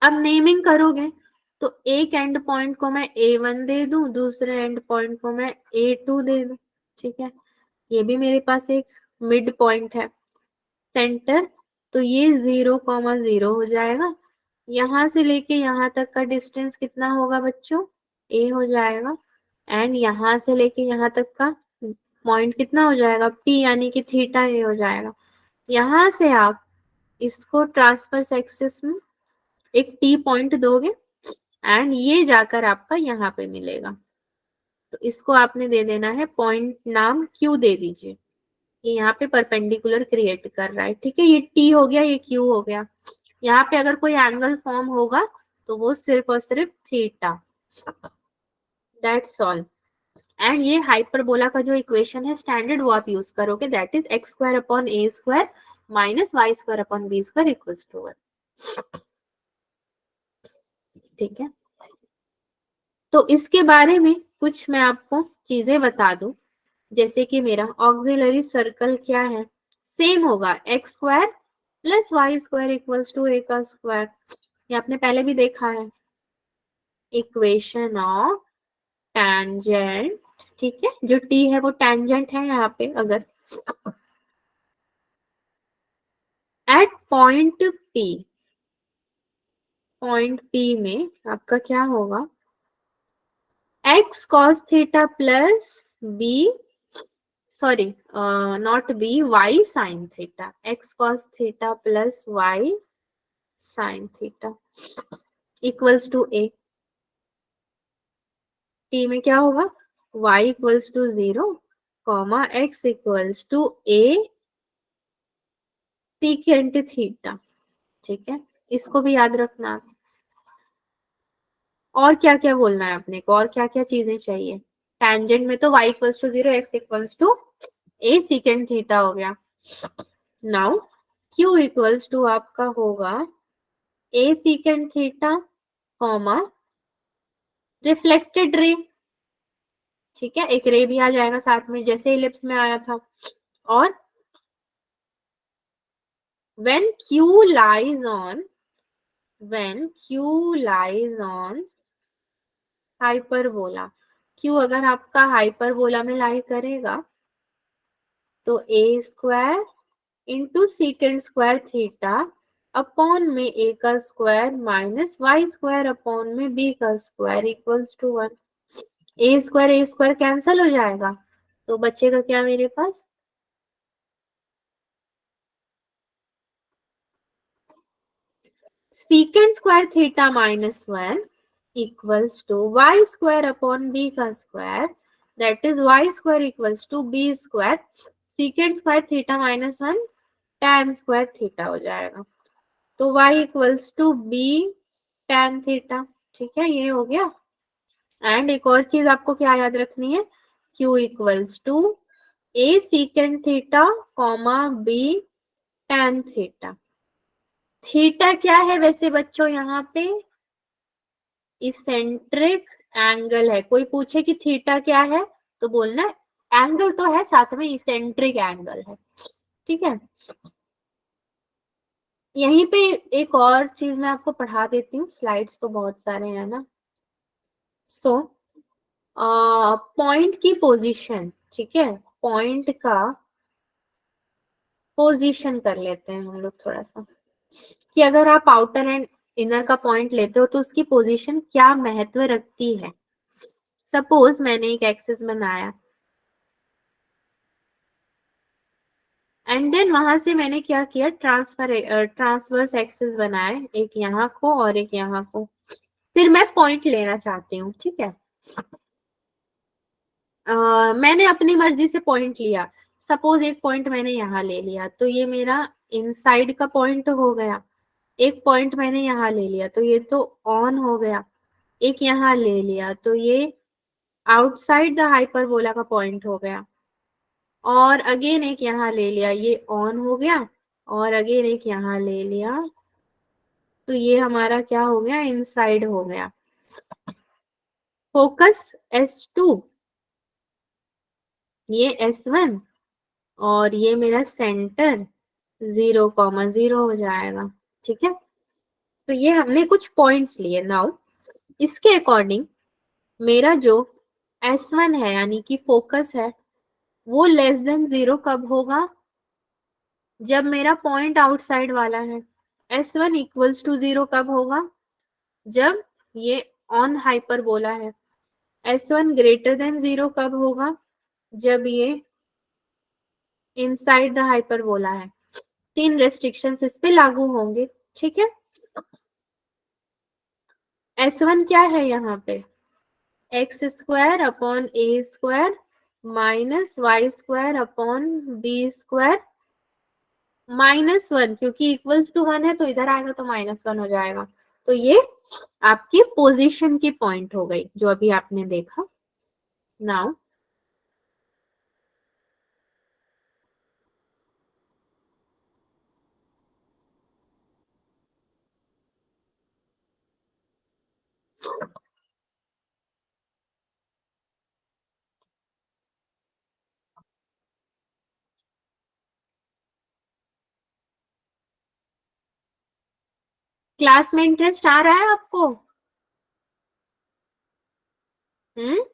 अब नेमिंग करोगे तो एक एंड पॉइंट को मैं A1 दे दूं, दूसरे एंड पॉइंट को मैं A2 दे दूं, ठीक है। ये भी मेरे पास एक मिड पॉइंट है, सेंटर, तो ये 0,0 हो जाएगा। यहां से लेके यहां तक का डिस्टेंस कितना होगा बच्चों? A हो जाएगा। एंड यहां से लेके यहां तक का पॉइंट कितना हो जाएगा? P, यानी कि थीटा A हो जाएगा। यहां से आप इसको ट्रांसवर्स एक्सिस में एक T पॉइंट दोगे एंड ये जाकर आपका यहाँ पे मिलेगा। तो इसको आपने दे देना है पॉइंट नाम Q दे दीजिए। ये यहाँ पे परपेंडिकुलर क्रिएट कर रहा है, ठीक है। ये T हो गया, ये Q हो गया। यहाँ पे अगर कोई एंगल फॉर्म होगा तो वो सिर्फ और सिर्फ थीटा, दैट्स ऑल। एंड ये हाइपरबोला का जो इक्वेशन है स्टैंडर्ड, वो आप यूज करोगे, that is x² / a² - y² / b² equals to 1, ठीक है। तो इसके बारे में कुछ मैं आपको चीजें बता दूं, जैसे कि मेरा ऑक्सिलरी सर्कल क्या है, सेम होगा x² + y² equals to a²। ये आपने पहले भी देखा है, इक्वेशन ऑफ टेंजेंट, ठीक है। जो t है वो टेंजेंट है यहाँ पे, अगर एट पॉइंट P में आपका क्या होगा, x cos theta plus b, sorry not b, y sin theta, x cos theta plus y sin theta equals to a। t में क्या होगा, y equals to 0, x equals to a secant theta, ठीक है। इसको भी याद रखना। और क्या क्या बोलना है अपने को, और क्या क्या चीजें चाहिए? टेंजेंट में तो y equals to 0, x equals to a secant theta हो गया। नाउ q इक्वल्स टू आपका होगा a secant theta, comma reflected ray, ठीक है। एक रे भी आ जाएगा साथ में, जैसे इलिप्स में आया था। और when q lies on hyperbola, q अगर आपका हाइपरबोला में लाई करेगा तो a² into second square theta upon में a का स्क्वायर माइनस y² अपॉन में b का square equals to 1। a² cancel हो जाएगा, तो बचेगा क्या मेरे पास, second square theta minus 1 equals to y square upon B का square, that is y square equals to b square second square theta minus 1 tan square theta हो जाएगा। तो y equals to B tan theta. ठीक है, ये हो गया। And एक और चीज आपको क्या याद रखनी है, q equals to a secant theta comma b tan theta. Theta क्या है वैसे बच्चों, यहाँ पे इसेंट्रिक एंगल है। कोई पूछे कि थीटा क्या है तो बोलना एंगल तो है, साथ में इसेंट्रिक एंगल है। ठीक है, यहीं पे एक और चीज मैं आपको पढ़ा देती हूँ, स्लाइड्स तो बहुत सारे हैं ना। सो पॉइंट की पोजीशन, ठीक है, पॉइंट का पोजीशन कर लेते हैं हम लोग थोड़ा सा, कि अगर आप आउटर एंड इनर का पॉइंट लेते हो तो उसकी पोजीशन क्या महत्व रखती है। सपोज मैंने एक एक्सिस बनाया एंड देन वहां से मैंने क्या किया, ट्रांसवर्स एक्सिस बनाए, एक यहाँ को और एक यहाँ को। फिर मैं पॉइंट लेना चाहती हूँ। ठीक है, मैंने अपनी मर्जी से पॉइंट लिया। सपोज एक पॉइंट मैंने यहाँ ले लिया तो ये मेरा इनसाइड का पॉइंट हो गया। एक पॉइंट मैंने यहाँ ले लिया तो ये तो ऑन हो गया। एक यहाँ ले लिया तो ये आउटसाइड द हाइपरबोला का पॉइंट हो गया। और अगेन एक यहाँ ले लिया, ये ऑन हो गया। और अगेन एक यहाँ ले लिया तो ये हमारा क्या हो गया, इनसाइड हो गया। फोकस S2, ये S1 और ये मेरा सेंटर 0,0 हो जाएगा। ठीक है, तो ये हमने कुछ पॉइंट्स लिए। नाउ इसके अकॉर्डिंग मेरा जो S1 है यानी कि फोकस है वो लेस देन 0 कब होगा, जब मेरा पॉइंट आउटसाइड वाला है। S1 इक्वल्स टू 0 कब होगा, जब ये ऑन हाइपरबोला है। S1 ग्रेटर देन 0 कब होगा, जब ये इनसाइड द हाइपरबोला है। तीन रेस्ट्रिक्शंस इस पे लागू होंगे। ठीक है, S1 क्या है यहाँ पे, एक्स स्क्वायर अपॉन ए square minus Y square upon B square -1, क्योंकि इक्वल्स टू 1 है तो इधर आएगा तो -1 हो जाएगा। तो ये आपकी पोजीशन की पॉइंट हो गई जो अभी आपने देखा। नाउ क्लास में इंटरेस्ट आ रहा है आपको? हम्म,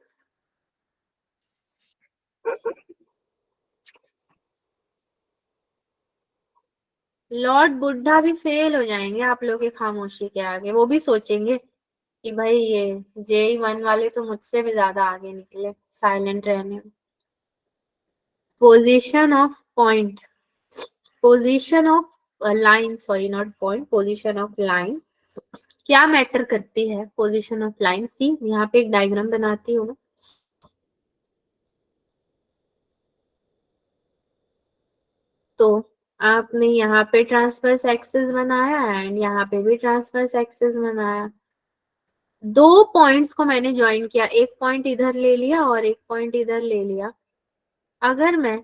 लॉर्ड बुड्ढा भी फेल हो जाएंगे आप लोग के खामोशी के आगे। वो भी सोचेंगे कि भाई ये JE1 वाले तो मुझसे भी ज्यादा आगे निकले साइलेंट रहने में। Position of point, position of line, sorry not point, position of line क्या मैटर करती है। पोजीशन ऑफ लाइन, सी यहाँ पे एक डायग्राम बनाती हूँ। तो आपने यहाँ पे ट्रांसवर्स एक्सिस बनाया एंड यहाँ पे भी ट्रांसवर्स एक्सिस बनाया। दो पॉइंट्स को मैंने ज्वाइन किया, एक पॉइंट इधर ले लिया और एक पॉइंट इधर ले लिया। अगर मैं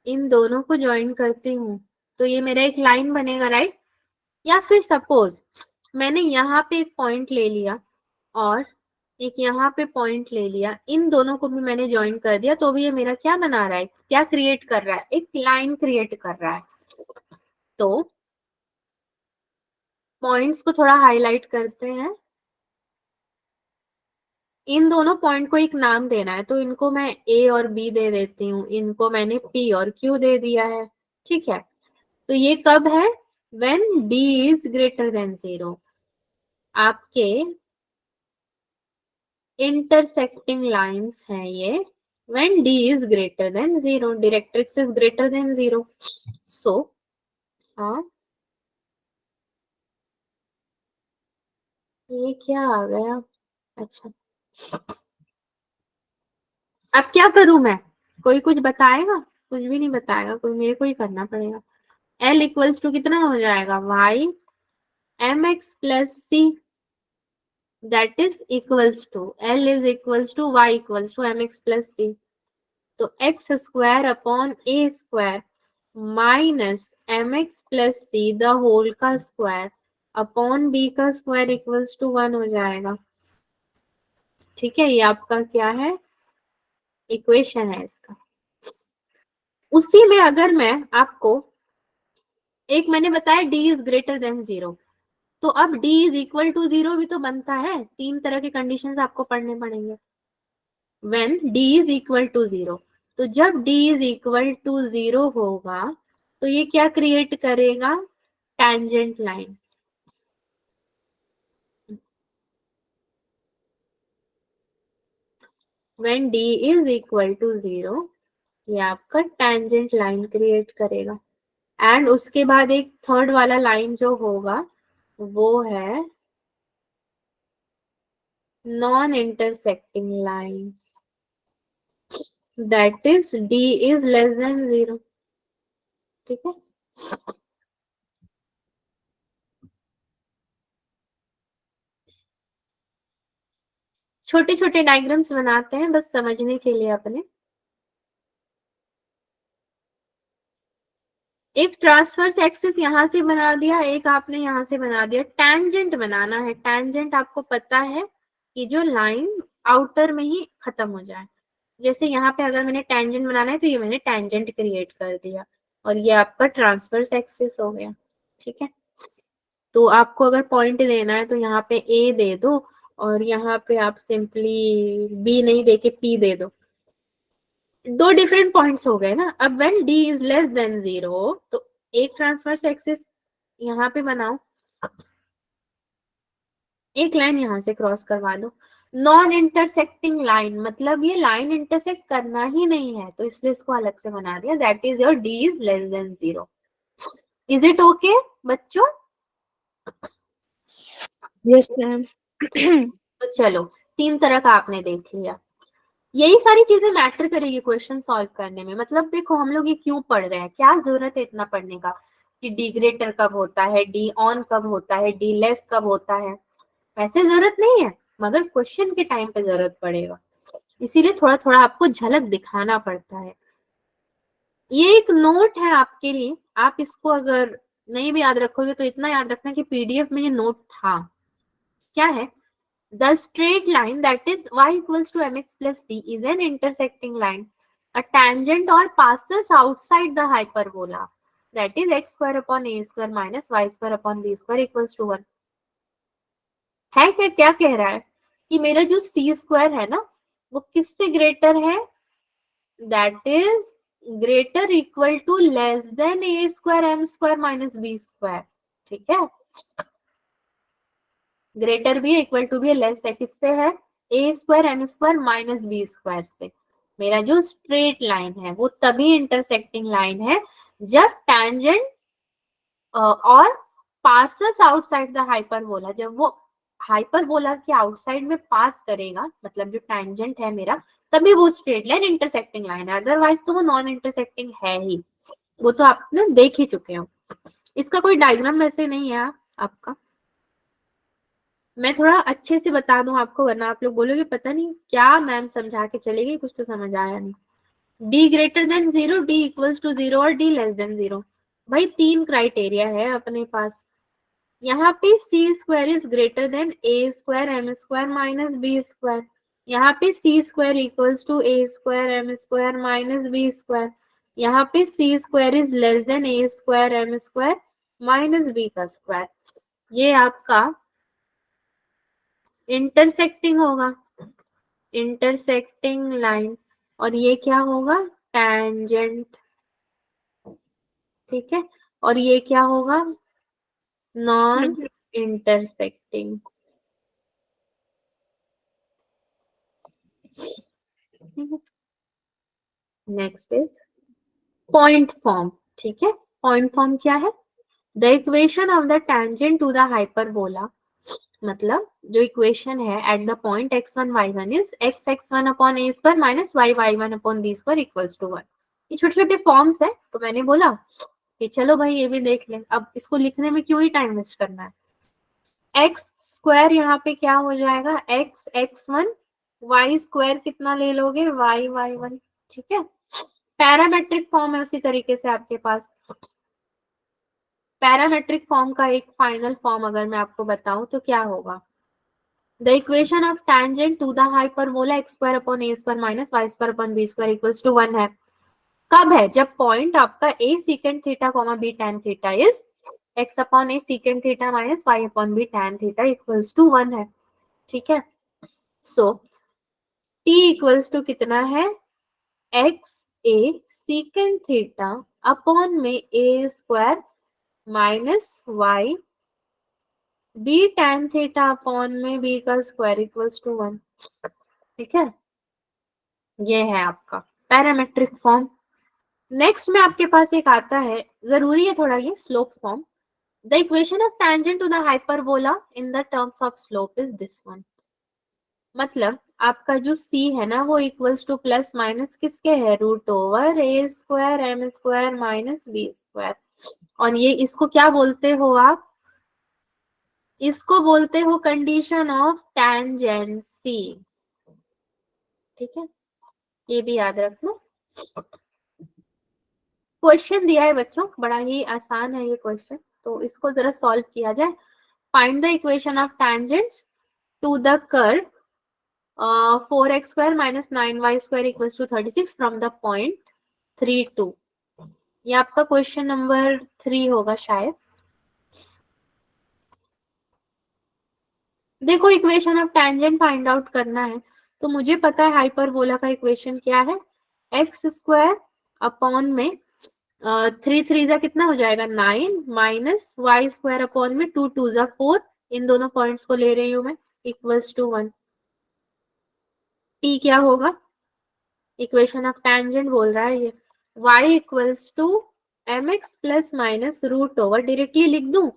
इन दोनों को ज्वाइन करती हूँ तो ये मेरा एक लाइन बनेगा, राइट। या फिर सपोज मैंने यहाँ पे एक पॉइंट ले लिया और एक यहाँ पे पॉइंट ले लिया, इन दोनों को भी मैंने ज्वाइन कर दिया तो भी ये मेरा क्या बना रहा है, क्या क्रिएट कर रहा है, एक लाइन क्रिएट कर रहा है। तो पॉइंट्स को थोड़ा हाईलाइट करते हैं। इन दोनों पॉइंट को एक नाम देना है तो इनको मैं A और B दे देती हूँ, इनको मैंने P और Q दे दिया है। ठीक है, तो ये कब है, when D is greater than 0। आपके इंटरसेक्टिंग लाइंस हैं ये when D is greater than 0, directrix is greater than 0। so ये क्या आ गया, अच्छा, अब क्या करूं मैं? कोई कुछ बताएगा? कुछ भी नहीं बताएगा कोई, मेरे को ही करना पड़ेगा। L इक्वल्स टू कितना हो जाएगा? y mx plus c, that is equals to L is equals to y equals to mx plus c। तो X square upon A square minus M X plus C the whole का square upon B का square equals to 1 हो जाएगा। ठीक है, ये आपका क्या है? इक्वेशन है इसका। उसी में अगर मैं आपको एक मैंने बताया d इज ग्रेटर देन 0, तो अब d इज इक्वल टू 0 भी तो बनता है। तीन तरह के कंडीशंस आपको पढ़ने पड़ेंगे। When d is equal to 0, तो जब d इज इक्वल टू 0 होगा तो ये क्या क्रिएट करेगा? Tangent line. When d is equal to 0, ये आपका टैंजेंट लाइन क्रिएट करेगा। एंड उसके बाद एक थर्ड वाला लाइन जो होगा वो है non intersecting line, that is d is less than 0। ठीक है, छोटे छोटे डायग्राम्स बनाते हैं बस समझने के लिए अपने। एक ट्रांसवर्स एक्सिस यहां से बना दिया, एक आपने यहां से बना दिया। टैंजेंट बनाना है। टैंजेंट आपको पता है कि जो लाइन आउटर में ही खत्म हो जाए। जैसे यहाँ पे अगर मैंने टैंजेंट बनाना है तो ये मैंने टैंजेंट क्रिएट कर दिया और ये आपका ट्रांसवर्स एक्सिस हो गया। ठीक है, तो आपको अगर पॉइंट देना है तो यहाँ पे ए दे दो और यहाँ पे आप सिंपली बी नहीं देके पी दे दो। दो डिफरेंट पॉइंट्स हो गए ना। अब when d is less than 0, तो एक ट्रांसवर्स एक्सिस यहाँ पे बनाओ, एक लाइन यहाँ से क्रॉस करवा दो। नॉन इंटरसेक्टिंग लाइन मतलब ये लाइन इंटरसेक्ट करना ही नहीं है, तो इसलिए इसको अलग से बना दिया। That is your d is less than 0। Is it okay बच्चों? Yes ma'am. तो चलो, तीन तरह का आपने देख लिया। यही सारी चीजें मैटर करेगी क्वेश्चन सॉल्व करने में। मतलब देखो हम लोग ये क्यों पढ़ रहे हैं, क्या जरूरत है इतना पढ़ने का कि डी ग्रेटर कब होता है, डी ऑन कब होता है, डी लेस कब होता है। वैसे जरूरत नहीं है, मगर क्वेश्चन के टाइम पे जरूरत पड़ेगा, इसीलिए थोड़ा थोड़ा आपको झलक दिखाना पड़ता है। ये एक नोट है आपके लिए, आप इसको अगर नहीं भी याद रखोगे तो इतना याद रखना कि पीडीएफ में ये नोट था। क्या है? The straight line, that is y equals to mx plus c, is an intersecting line. A tangent or passes outside the hyperbola, that is x square upon a square minus y square upon b square equals to 1. है क्या कह रहा है कि मेरा जो c square है ना वो किससे ग्रेटर है? That is greater equal to less than a square m square minus b square. ठीक है, ग्रेटर भी है, इक्वल टू भी है, लेस है। किससे है? ए square m square minus b square से। मेरा जो स्ट्रेट लाइन है वो तभी इंटरसेक्टिंग लाइन है जब टैंजेंट और पासेस आउटसाइड द हाइपरबोला, जब वो हाइपरबोला के आउटसाइड में पास करेगा, मतलब जो टैंजेंट है मेरा, तभी वो स्ट्रेट लाइन इंटरसेक्टिंग लाइन है। अदरवाइज तो वो नॉन इंटरसेक्टिंग है ही, वो तो आपने देख ही चुके हो। इसका कोई डायग्राम वैसे नहीं है आपका, मैं थोड़ा अच्छे से बता दूं आपको, वरना आप लोग बोलोगे पता नहीं क्या मैम समझा के चलेगी, कुछ तो समझ आया नहीं। d greater than 0, d equals to 0 और d लेस देन 0। भाई तीन क्राइटेरिया है अपने पास। यहाँ पे c square is greater than a square m square minus b square. यहाँ पे c square equals to a square m square minus b square. यहाँ पे c square is less than a square m square minus b का square. ये आपका intersecting होगा, intersecting line. और ये क्या होगा? टैंजेंट। ठीक है, और ये क्या होगा? Non intersecting. Next is point form. ठीक है, पॉइंट फॉर्म क्या है? The equation of the tangent to the hyperbola मतलब जो इक्वेशन है at the point x1 y1 is x1 upon a square minus y1 upon b square equals to 1। ये छोटे छोटे फॉर्म्स है, तो मैंने बोला कि चलो भाई ये भी देख लें। अब इसको लिखने में क्यों ही टाइम वेस्ट करना है। एक्स स्क्वायर यहाँ पे क्या हो जाएगा, x1 y स्क्वायर कितना ले लोगे y1, ठीक है। पैरामेट्रिक फॉर्म है उसी तरीके से आपके पास। पैरामेट्रिक फॉर्म का एक फाइनल फॉर्म अगर मैं आपको बताऊं तो क्या होगा, the equation of tangent to the hyperbola X square upon A square minus Y square upon B square equals to 1 है। कब है, जब पॉइंट आपका a secant theta comma b tan theta is x upon a secant theta minus y upon b tan theta equals to 1 है, ठीक है। सो t equals to कितना है, x a secant theta upon में a square minus y b tan theta upon में b का square equals to 1, ठीक है। ये है आपका पैरामेट्रिक फॉर्म। नेक्स्ट में आपके पास एक आता है, जरूरी है थोड़ा ये, slope form. The equation of tangent to the hyperbola in the terms of slope is this one. मतलब आपका जो c है ना वो इक्वल्स टू प्लस माइनस किसके है, root over a square m square minus b square. और ये इसको क्या बोलते हो आप, इसको बोलते हो कंडीशन ऑफ टेंजेंसी, ठीक है। ये भी याद रखना। क्वेश्चन दिया है बच्चों, बड़ा ही आसान है ये क्वेश्चन, तो इसको जरा सॉल्व किया जाए। Find the equation of tangents to the curve 4x square minus 9y square equals to 36 from the point 3 2। ये आपका क्वेश्चन नंबर 3 होगा शायद। देखो equation of tangent find out करना है, तो मुझे पता है हाइपरबोला का इक्वेशन क्या है, एक्स स्क्वायर अपॉन में 3 3 जा कितना हो जाएगा 9 माइनस वाई स्क्वायर अपॉन में 2 2 जा 4, इन दोनों पॉइंट्स को ले रही हूं मैं, इक्वल्स टू 1। टी क्या होगा, इक्वेशन ऑफ टेंजेंट बोल रहा है ये, y equals to M X plus minus root over, directly लिख दूं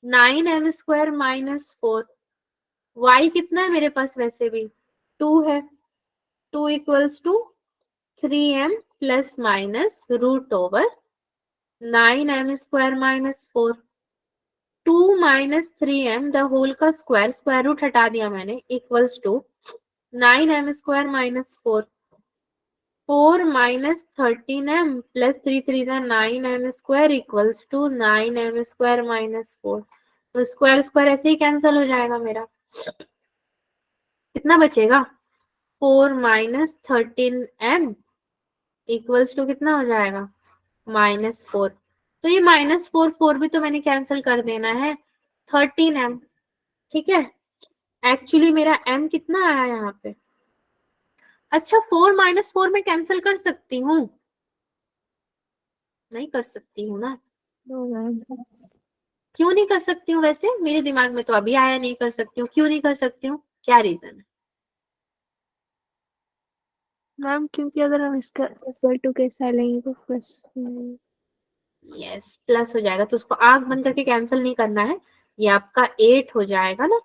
9m स्क्वायर माइनस 4, y कितना है मेरे पास वैसे भी 2 है, 2 equals to 3m plus minus root over 9m square minus 4, 2 minus 3m the whole का स्क्वायर, स्क्वायर रूट हटा दिया मैंने, equals to 9m square minus 4, 4 minus 13m plus 3 3 9m square equals to 9m square minus 4। तो square square ऐसे ही cancel हो जाएगा मेरा, कितना बचेगा 4 माइनस 13m इक्वल्स टू कितना हो जाएगा -4। तो ये -4 भी तो मैंने कैंसिल कर देना है 13m, ठीक है। एक्चुअली मेरा m कितना आया यहाँ पे, अच्छा 4 -4 में कैंसिल कर सकती हूँ, नहीं कर सकती हूँ ना, क्यों नहीं कर सकती हूँ, वैसे मेरे दिमाग में तो अभी आया नहीं कर सकती हूँ, क्यों नहीं कर सकती हूँ, क्या रीजन है मैम? क्योंकि अगर हम इसका इक्वल टू के साथ लेंगे तो प्लस यस प्लस हो जाएगा, तो उसको आंख बंद करके कैंसिल नहीं करना है, ये आपका 8 हो जाएगा ना,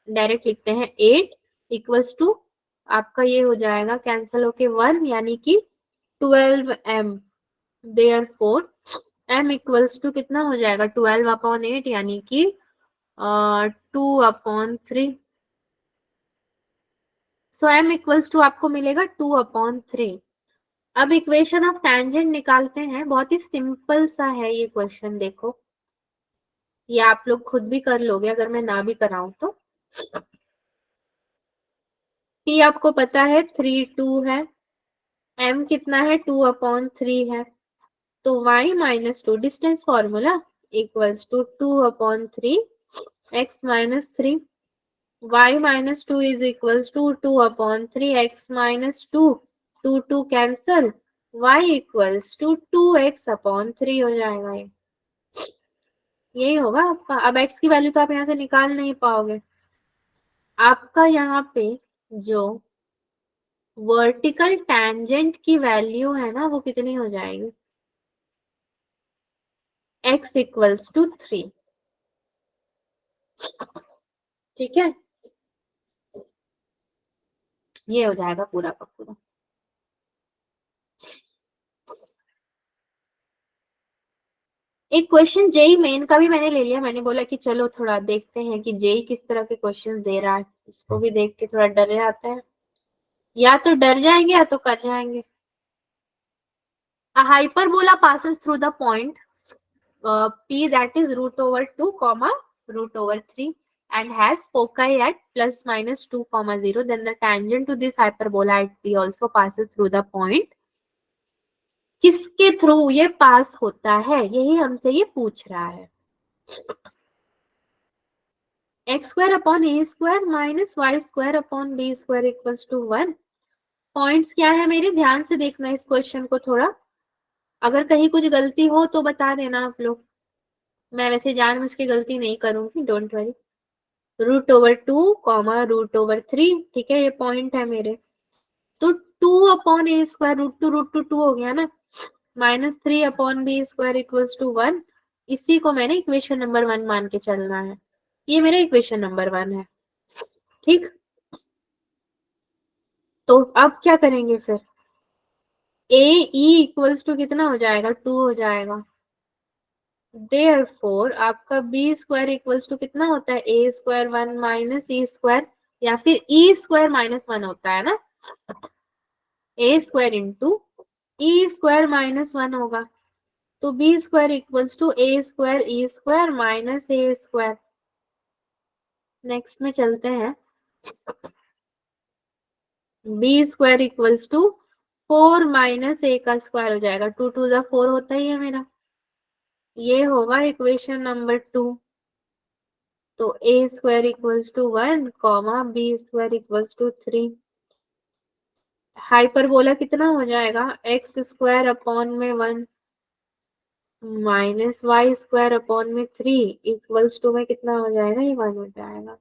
डायरेक्ट लिखते हैं 8 इक्वल्स टू आपका ये हो जाएगा कैंसिल होके 1 यानी कि 12m, therefore m equals to कितना हो जाएगा 12 अपॉन 8 यानी कि 2 upon 3। So m equals to आपको मिलेगा 2 अपॉन 3। अब इक्वेशन ऑफ टेंजेंट निकालते हैं, बहुत ही सिंपल सा है ये क्वेश्चन, देखो ये आप लोग खुद भी कर लोगे अगर मैं ना भी कराऊं तो। t आपको पता है 3 2 है, m कितना है 2 अपॉन 3 है, तो y minus 2 distance formula equals to 2 upon 3 x minus 3, y minus 2 is equals to 2 upon 3 x minus 2, 2 2 cancel, y equals to 2x upon 3 हो जाएगा, ये यही होगा आपका। अब x की वैल्यू तो आप यहाँ से निकाल नहीं पाओगे, आपका यहाँ पे जो वर्टिकल टैंजेंट की वैल्यू है ना वो कितनी हो जाएगी, x इक्वल्स टू 3। ठीक है, ये हो जाएगा पूरा का पूरा। एक क्वेश्चन जेई मेन का भी मैंने ले लिया, मैंने बोला कि चलो थोड़ा देखते हैं कि जेई किस तरह के क्वेश्चन दे रहा है, उसको भी देख के थोड़ा डर आता है, या तो डर जाएंगे या तो कर जाएंगे। A hyperbola passes through the point P, that is root over 2 comma root over 3, and has foci at plus minus 2 comma 0. Then the tangent to this hyperbola at P also passes through the point. किसके through ये पास होता है, यही हमसे ये पूछ रहा है। X square upon A square minus Y square upon B square equals to 1। Points क्या है मेरे, ध्यान से देखना इस क्वेश्चन को थोड़ा, अगर कहीं कुछ गलती हो तो बता देना आप लोग, मैं वैसे जानबूझ के गलती नहीं करूंगी, don't worry. Root over 2 comma root over 3, ठीक है, ये पॉइंट है मेरे। तो 2 अपॉन ए स्क्वायर रूट टू हो गया ना, minus 3 upon B square equals to 1, इसी को मैंने इक्वेशन नंबर 1 मान के चलना है, ये मेरा इक्वेशन नंबर 1 है, ठीक। तो अब क्या करेंगे फिर, ए ई इक्वल्स टू कितना हो जाएगा, 2 हो जाएगा। देयरफॉर आपका बी स्क्वायर इक्वल्स टू कितना होता है, ए स्क्वायर 1 माइनस ई स्क्वायर, या फिर ई स्क्वायर माइनस 1 होता है ना, a square into E square minus 1 होगा। तो b square equals to a square E square minus a square. Next में चलते हैं, b square equals to 4 minus a का स्क्वायर हो जाएगा, 2 2 जा 4 होता ही है मेरा, ये होगा इक्वेशन नंबर 2। तो ए square equals to 1 comma b square equals to 3। Hyperbola कितना हो जाएगा, एक्स स्क्वायर अपॉन में 1 माइनस वाई स्क्वायर अपॉन में 3 इक्वल्स टू में कितना हो जाएगा, ये 1 हो जाएगा,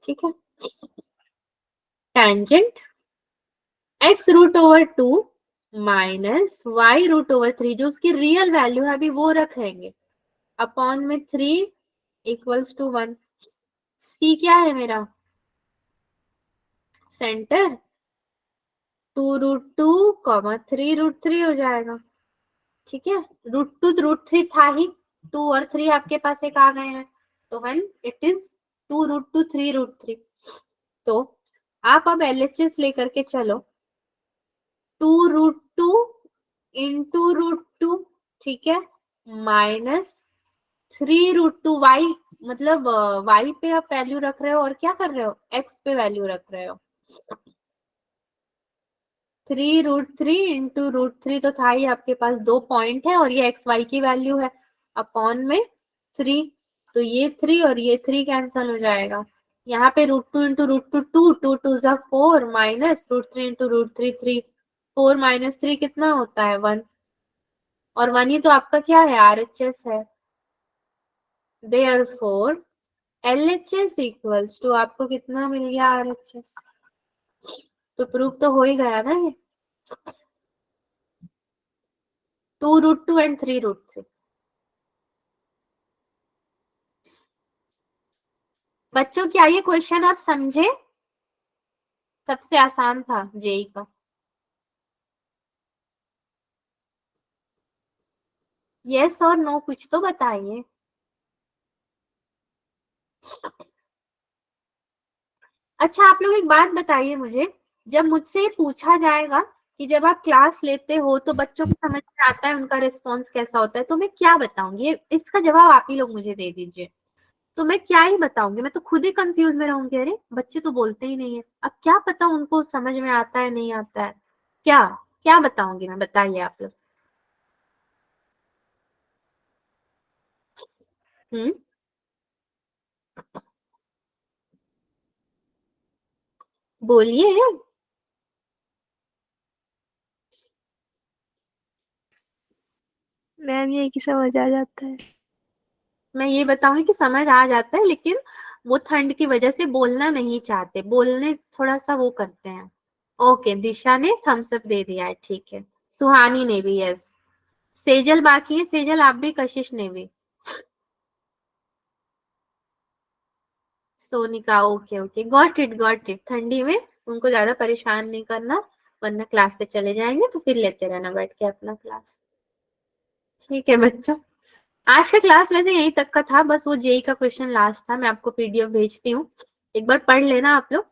ठीक है। Tangent x root over 2 minus y root over 3, जो उसकी रियल वैल्यू है अभी वो रखेंगे, अपॉन में 3 इक्वल्स टू 1। c क्या है मेरा, सेंटर 2 रूट 2 कॉमा 3 रूट 3 हो जाएगा, ठीक है। रूट 3 था ही, 2 और 3 आपके पास एक आ गए हैं, तो 1 इट इज 2 रूट 2 3 रूट 3। तो आप अब LHS लेकर के चलो, 2 रूट 2 इंटू रूट 2, ठीक है, माइनस 3 रूट 2, वाई मतलब वाई पे आप वैल्यू रख रहे हो और क्या कर रहे हो, एक्स पे वैल्यू रख रहे हो। 3 रूट 3 इंटू रूट 3 तो था ही आपके पास, 2 पॉइंट है और ये एक्स वाई की वैल्यू है, अपॉन में 3, तो ये 3 और ये 3 कैंसल हो जाएगा। यहाँ पे रूट 2 इंटू रूट 2 2 2 2 जा 4 minus root 3 into root 3 3, 4 minus 3 कितना होता है 1, और 1 ही तो आपका क्या है, RHS है। Therefore LHS इक्वल्स टू आपको कितना मिल गया, RHS। तो प्रूफ तो हो ही गया ना ये, 2 रूट 2 एंड 3 रूट 3। बच्चों क्या ये क्वेश्चन आप समझे, सबसे आसान था जेई का। यस और नो कुछ तो बताइए। अच्छा आप लोग एक बात बताइए मुझे, जब मुझसे पूछा जाएगा कि जब आप क्लास लेते हो तो बच्चों को समझ में आता है, उनका रिस्पॉन्स कैसा होता है, तो मैं क्या बताऊंगी, इसका जवाब आप ही लोग मुझे दे दीजिए। तो मैं क्या ही बताऊंगी, मैं तो खुद ही कंफ्यूज में रहूंगी, अरे बच्चे तो बोलते ही नहीं है, अब क्या पता उनको समझ में आता है नहीं आता है, क्या क्या बताऊंगी मैं, बताइए आप लोग। हम्म, बोलिए। मैम ये कि समझ आ जाता है। मैं ये बताऊंगी कि समझ आ जाता है, लेकिन वो ठंड की वजह से बोलना नहीं चाहते, बोलने थोड़ा सा वो करते हैं। ओके, दिशा ने थम्स अप दे दिया है, ठीक है। सुहानी ने भी, यस। सेजल बाकी है, सेजल आप भी, कशिश ने भी। Sonika, okay okay, got it. ठंडी में उनको ज्यादा परेशान नहीं करना, वरना क्लास से चले जाएंगे, तो फिर लेते रहना बैठ के अपना क्लास। ठीक है बच्चों, आज का क्लास वैसे यहीं तक का था, बस वो जेई का क्वेश्चन लास्ट था। मैं आपको पीडीएफ भेजती हूँ, एक बार पढ़ लेना आप लोग।